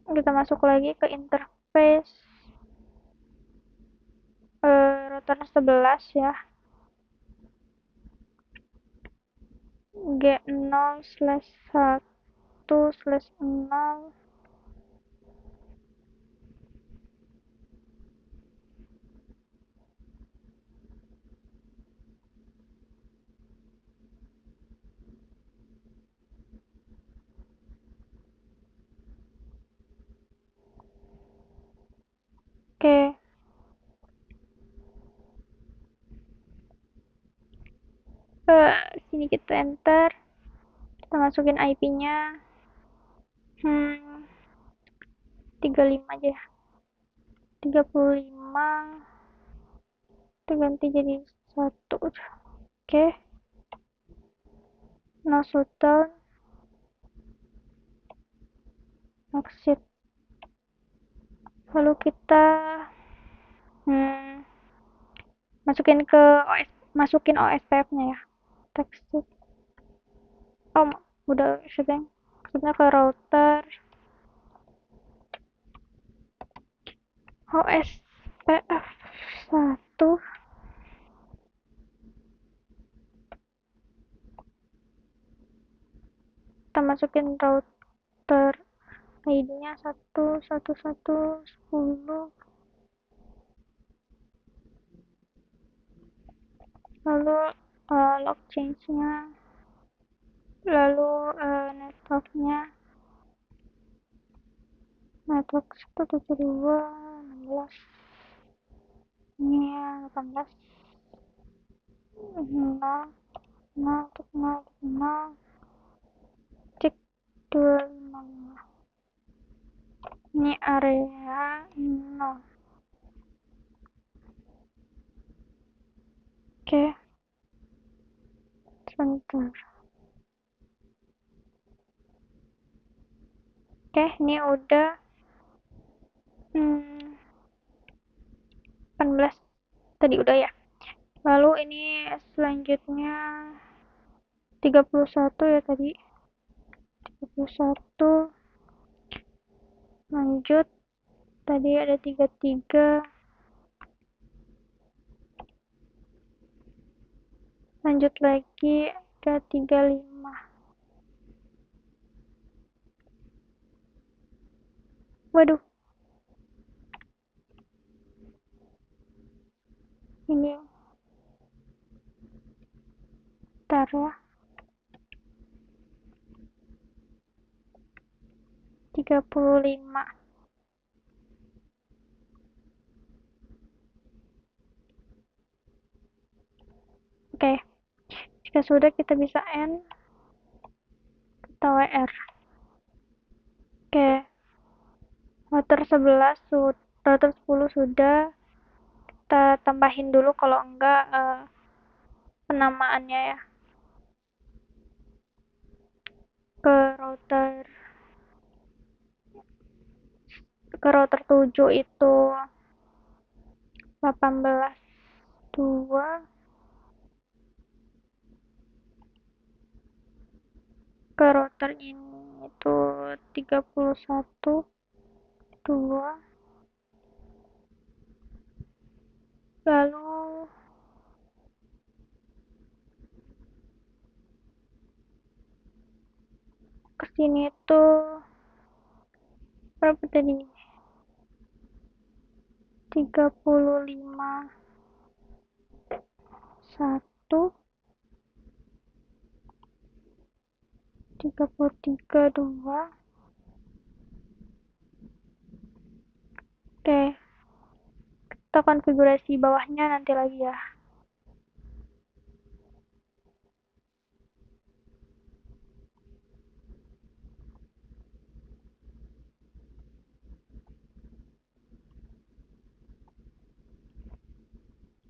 Kita masuk lagi ke interface router 11 ya. G0/1/0. Oke, sini kita enter, kita masukin IP-nya. 35 aja ya. 35 kita ganti jadi 1. Oke, no shutdown, exit. Lalu kita hmm, masukin OSPF nya ya, text. Oh, udah setting. Maksudnya ke router OSPF 1. Kita masukin router ID-nya 11110. Lalu log change-nya, lalu network-nya, network 172.16, ini ya 18, 0, 0, 0, 0, cek 255. Ini area 0. Oke, sebentar. Oke, ini udah 18 tadi udah ya. Lalu ini selanjutnya 31 ya tadi. 31 lanjut, tadi ada 33, lanjut lagi ke 35. Waduh, ini ntar ya, 35. Oke, jika sudah kita bisa end, kita WR. Oke, router 11 router 10 sudah. Kita tambahin dulu kalau enggak penamaannya ya, ke router 7 itu 18.2, ke router ini itu 31.2, lalu kesini tuh berapa tadi, 35 1, 33 2. Oke, kita konfigurasi bawahnya nanti lagi ya.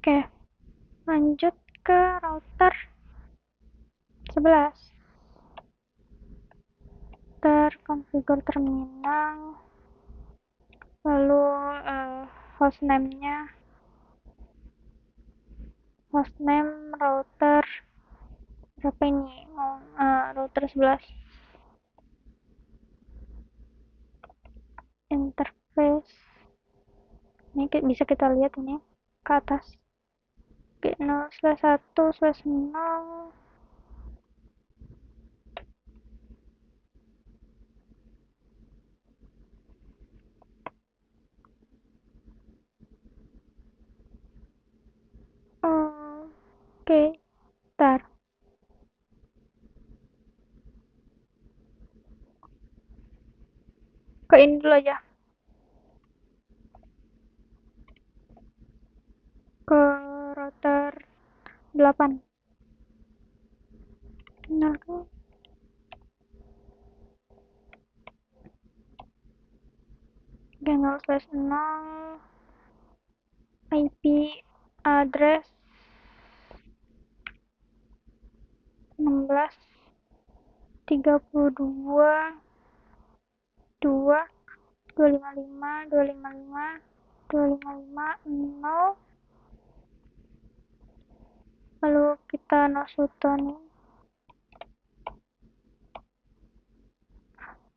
Oke, lanjut ke router 11. Konfigur terminal, lalu hostname-nya, hostname router berapa ini, router 11, interface ini bisa kita lihat ini ke atas. Oke, 0/1/0. Oke, ntar ke ini dulu aja, ke router 8. Nah, Oke, 0/0 IP address 16 32 2 255 255 255 0. Lalu kita nosuton.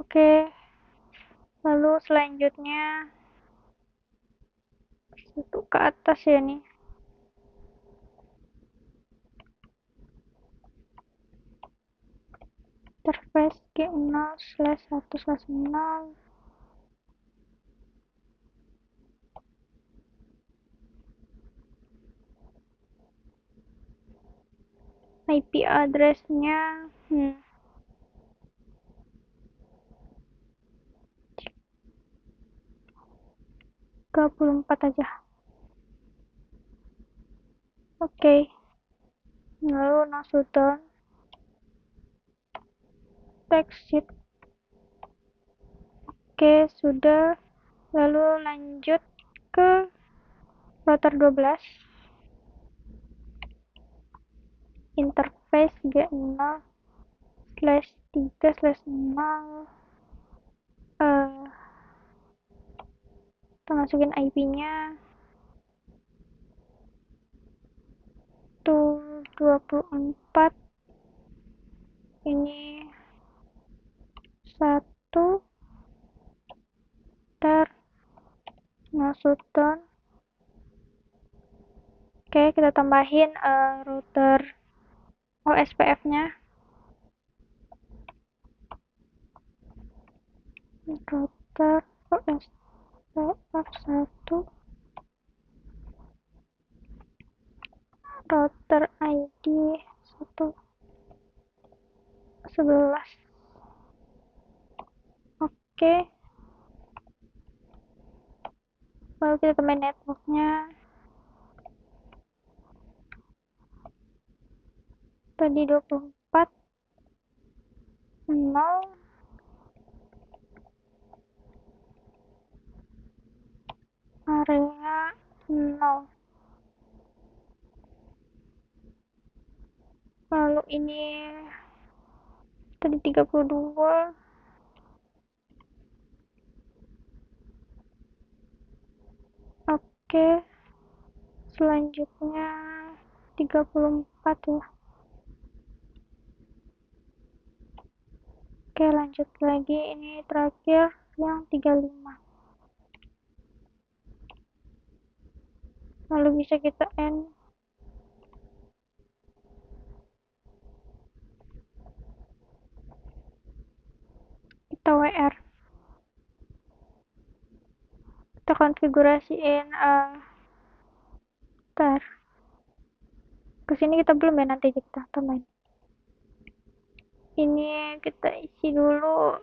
Oke, lalu selanjutnya itu ke atas ya nih. Interface G0/1/0 IP address-nya 34 aja. Oke. Lalu nosuton text sheet. Oke, sudah. Lalu lanjut ke router 12. Interface G0/3/0. Kita masukin IP-nya tuh 24. Ini 1 ter nosuton. Oke, kita tambahin router OSPF-nya. Router OSPF1, router ID 111. Oke, lalu kita tambahin networknya tadi 24 0 area 0. Lalu ini tadi 32. Oke, selanjutnya 34 ya. Oke, lanjut lagi, ini terakhir yang 35. Lalu bisa kita end. Kita WR. Kita konfigurasiin kesini kita belum ya, nanti kita tambahin. Ini kita isi dulu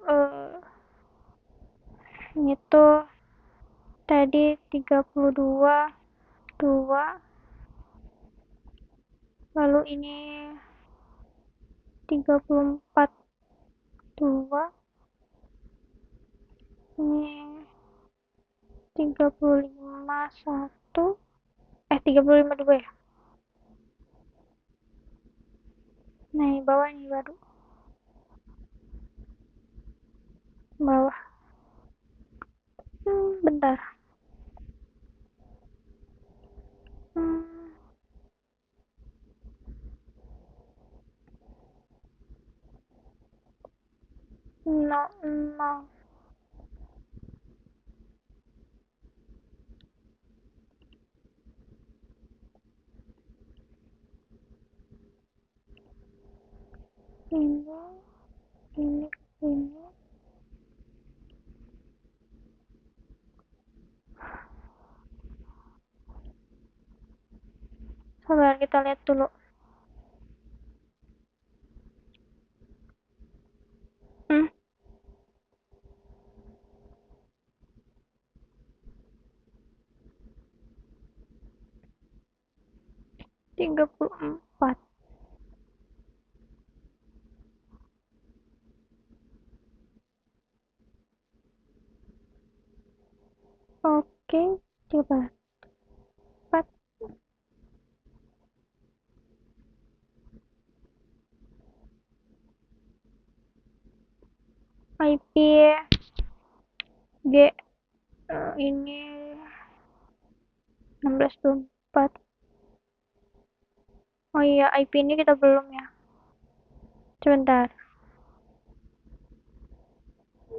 ini tuh tadi 32 2. Lalu ini 34 2. Ini 35 1. 35 2 ya. Nah, bawah ini baru. Bawah. Bentar. No. Ini. Sabar, kita lihat dulu. 34. IP G ini 1624. Oh iya, IP ini kita belum ya. Sebentar.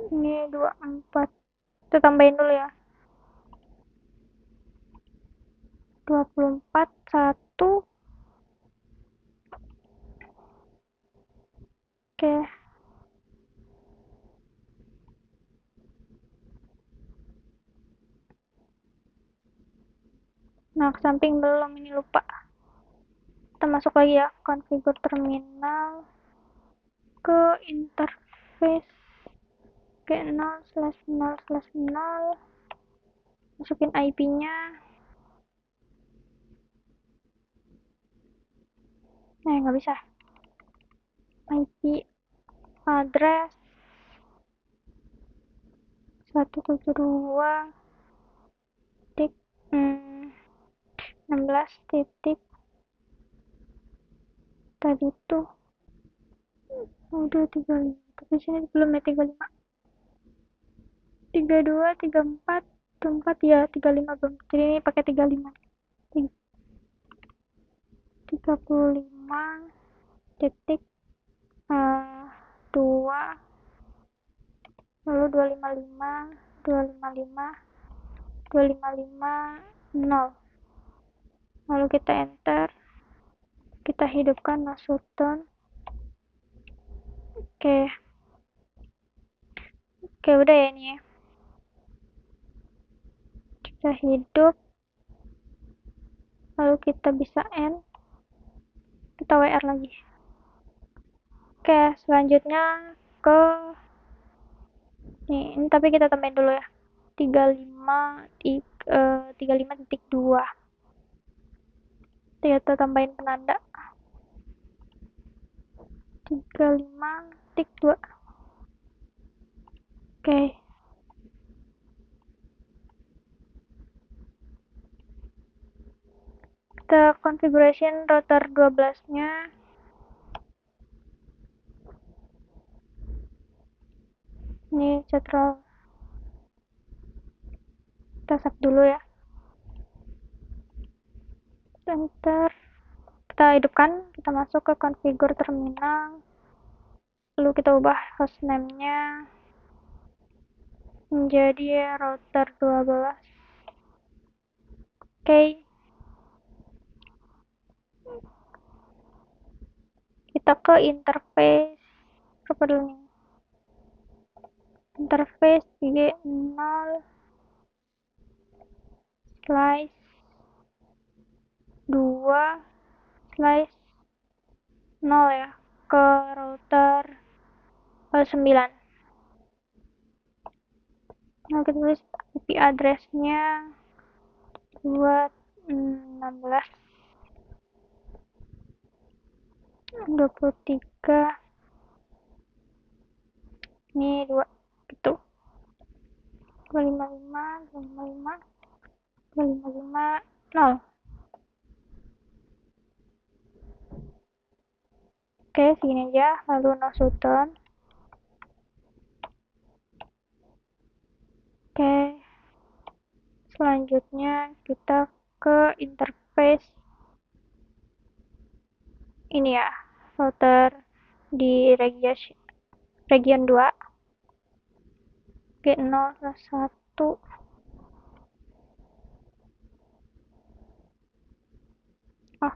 Ini 24. Kita tambahin dulu ya. 24 1. Oke. Nah, ke samping belum, ini lupa. Kita masuk lagi ya, konfigur terminal, ke interface G0/0/0, masukin IP-nya. Nah, nggak bisa. IP address 172 titik 16 titik tadi tuh udah 35, tapi sini belum ya. 35, 32, 34, 34 ya, 35 belum, jadi ini pakai 35. 35 titik 2, lalu 255, 255, 255 0, lalu kita enter, kita hidupkan Nosutton. Oke, udah ya ini ya, kita hidup, lalu kita bisa end, kita WR lagi. Oke, selanjutnya ke ini tapi kita tambahin dulu ya, 35.2, kita tambahin penanda 35.2. Oke, kita configuration router 12 nya. Ini central, kita save dulu ya, enter, kita hidupkan, kita masuk ke konfigur terminal, lalu kita ubah hostname nya menjadi router 12. Oke, kita ke interface apa dulu nih, interface G0/2 0 ya, ke router 9. Nah, kita tulis IP address-nya 216 23, ini 2 gitu, 255 255 255 0. Oke, segini aja, lalu Nosutton. Oke, selanjutnya kita ke interface ini ya, router di region 2 G0/1. Oh,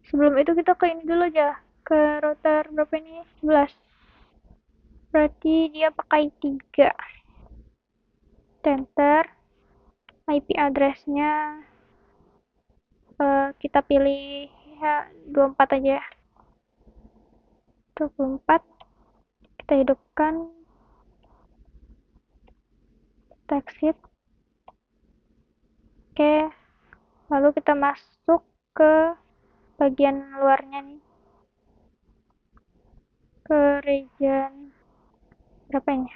sebelum itu kita ke ini dulu aja, ke router berapa ini, 11, berarti dia pakai 3. Enter, IP address-nya kita pilih ya 24 aja ya, 24, kita hidupkan, kita exit. Oke, lalu kita masuk ke bagian luarnya nih, ke region berapa ini,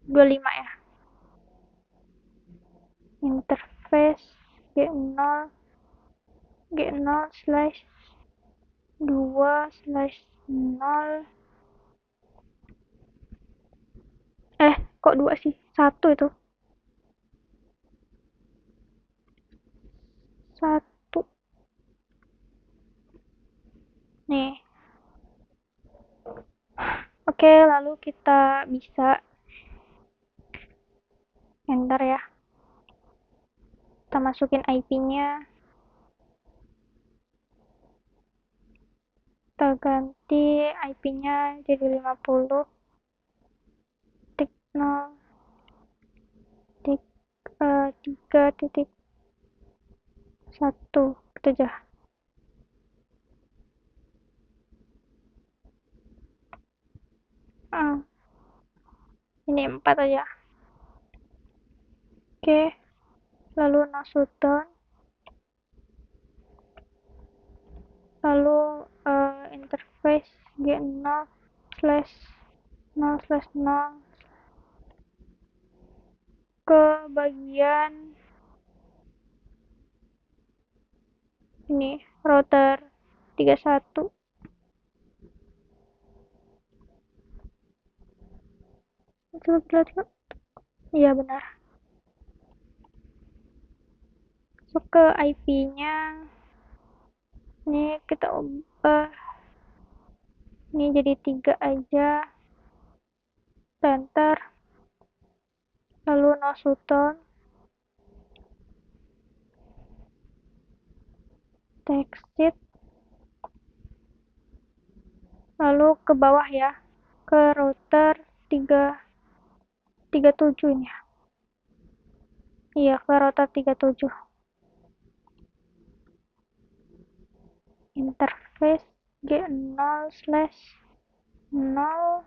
25 ya, interface G0 G0/2/0 Kok dua sih? Satu itu. Satu. Nih. Oke, lalu kita bisa enter ya. Kita masukin IP-nya. Kita ganti IP-nya jadi 50 titik 0 titik 3 titik 1 gitu aja. Ini 4 aja. Oke, lalu no shutdown, lalu interface g0 slash 0 slash 0 ke bagian ini router 31. Coba lihat. Iya benar. Masuk ke IP-nya. Ini kita ubah. Ini jadi 3 aja. Enter. Lalu no shutdown. Exit. Lalu ke bawah ya. Ke router 37 ini. Iya, ke router 37. Interface G0 slash 0.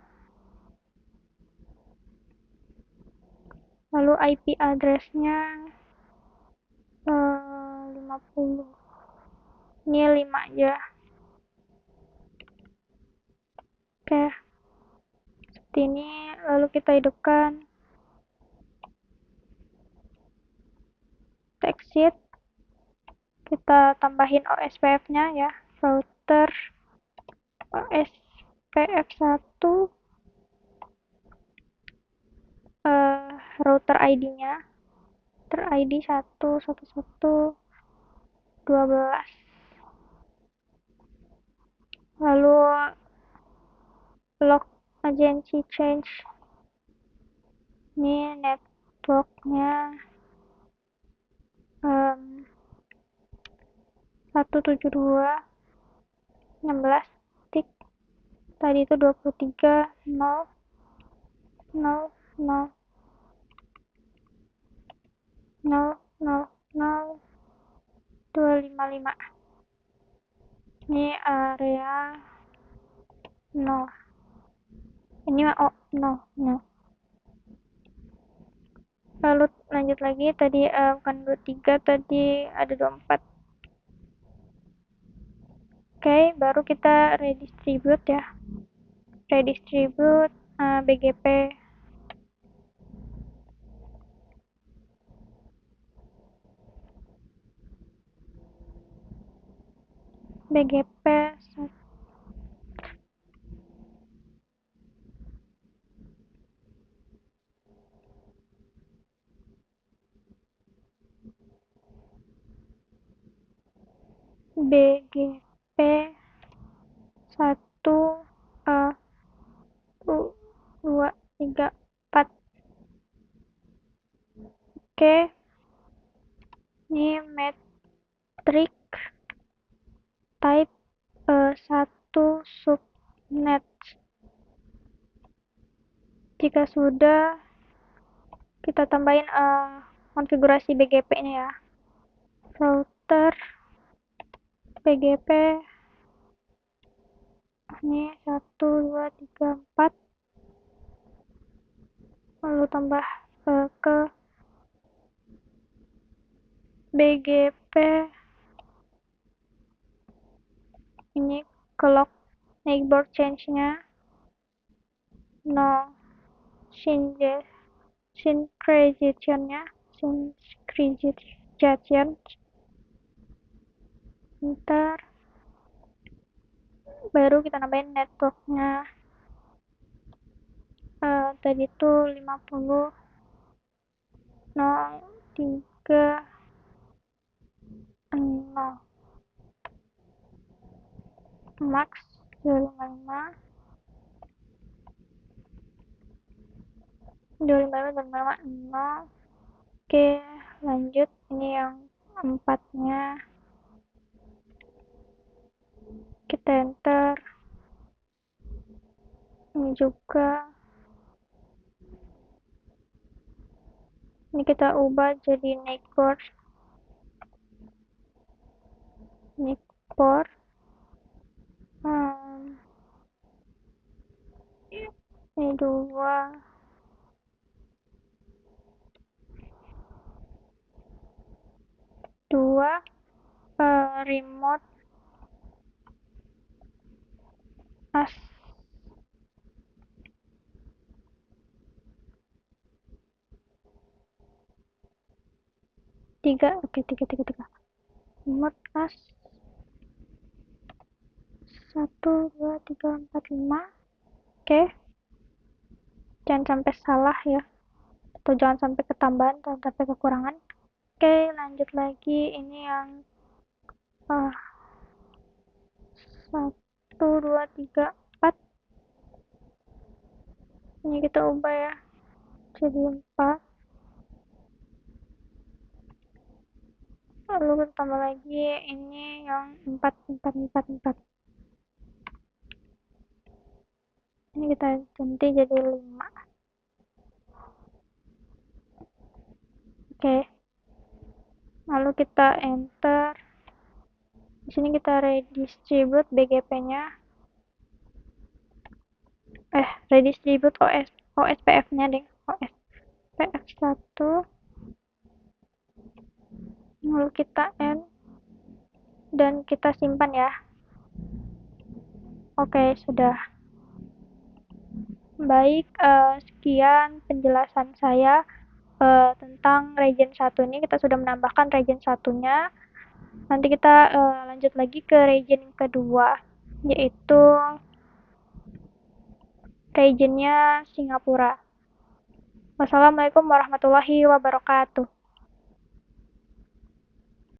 Lalu IP address-nya 50. Ini 5 aja. Oke. Seperti ini. Lalu kita hidupkan. Exit. Kita tambahin OSPF-nya ya. Router OSPF1. Router ID-nya. Router ID 11112. Lalu log agency change. Ini networknya 172.16 titik. Tadi itu 23.0.0.0 255. Ini area 0. Ini no. Lalu lanjut lagi, tadi bukan 23, tadi ada 24. Oke, baru kita redistribute ya. Redistribute BGP. BGP BGP 1 2 3 4. Oke. Ini metric type 1 subnet. Jika sudah, kita tambahin konfigurasi BGP-nya ya. Router BGP ini 1 2 3 4. Lalu tambah ke BGP ini clock neighbor change-nya no synchronization-nya ntar baru kita nambahin network-nya Tadi tuh 50, 03, 0, max 255, 255, 255, 0. Oke, lanjut. Ini yang empatnya. Kita enter. Ini juga. Ini kita ubah jadi Nightcore. Nightcore. Hmm, ini 2. 2. Remote as 3. Oke, 3, 3, 3. Remote as 1, 2, 3, 4, 5. Oke, jangan sampai salah ya, atau jangan sampai ketambahan, jangan sampai kekurangan. Oke, lanjut lagi. Ini yang 1, 2, 3, 4. Ini kita ubah ya jadi 4. Lalu kita tambah lagi ini yang 4, 4, 4, 4. Ini kita ganti jadi 5. Oke, lalu kita enter. Di sini kita redistribute BGP-nya. Redistribute OSPF-nya deh. OSPF 1. Lalu kita end dan kita simpan ya. Oke, sudah. Baik, sekian penjelasan saya tentang region 1 ini. Kita sudah menambahkan region 1-nya. Nanti kita lanjut lagi ke region kedua, yaitu regionnya Singapura. Wassalamualaikum warahmatullahi wabarakatuh.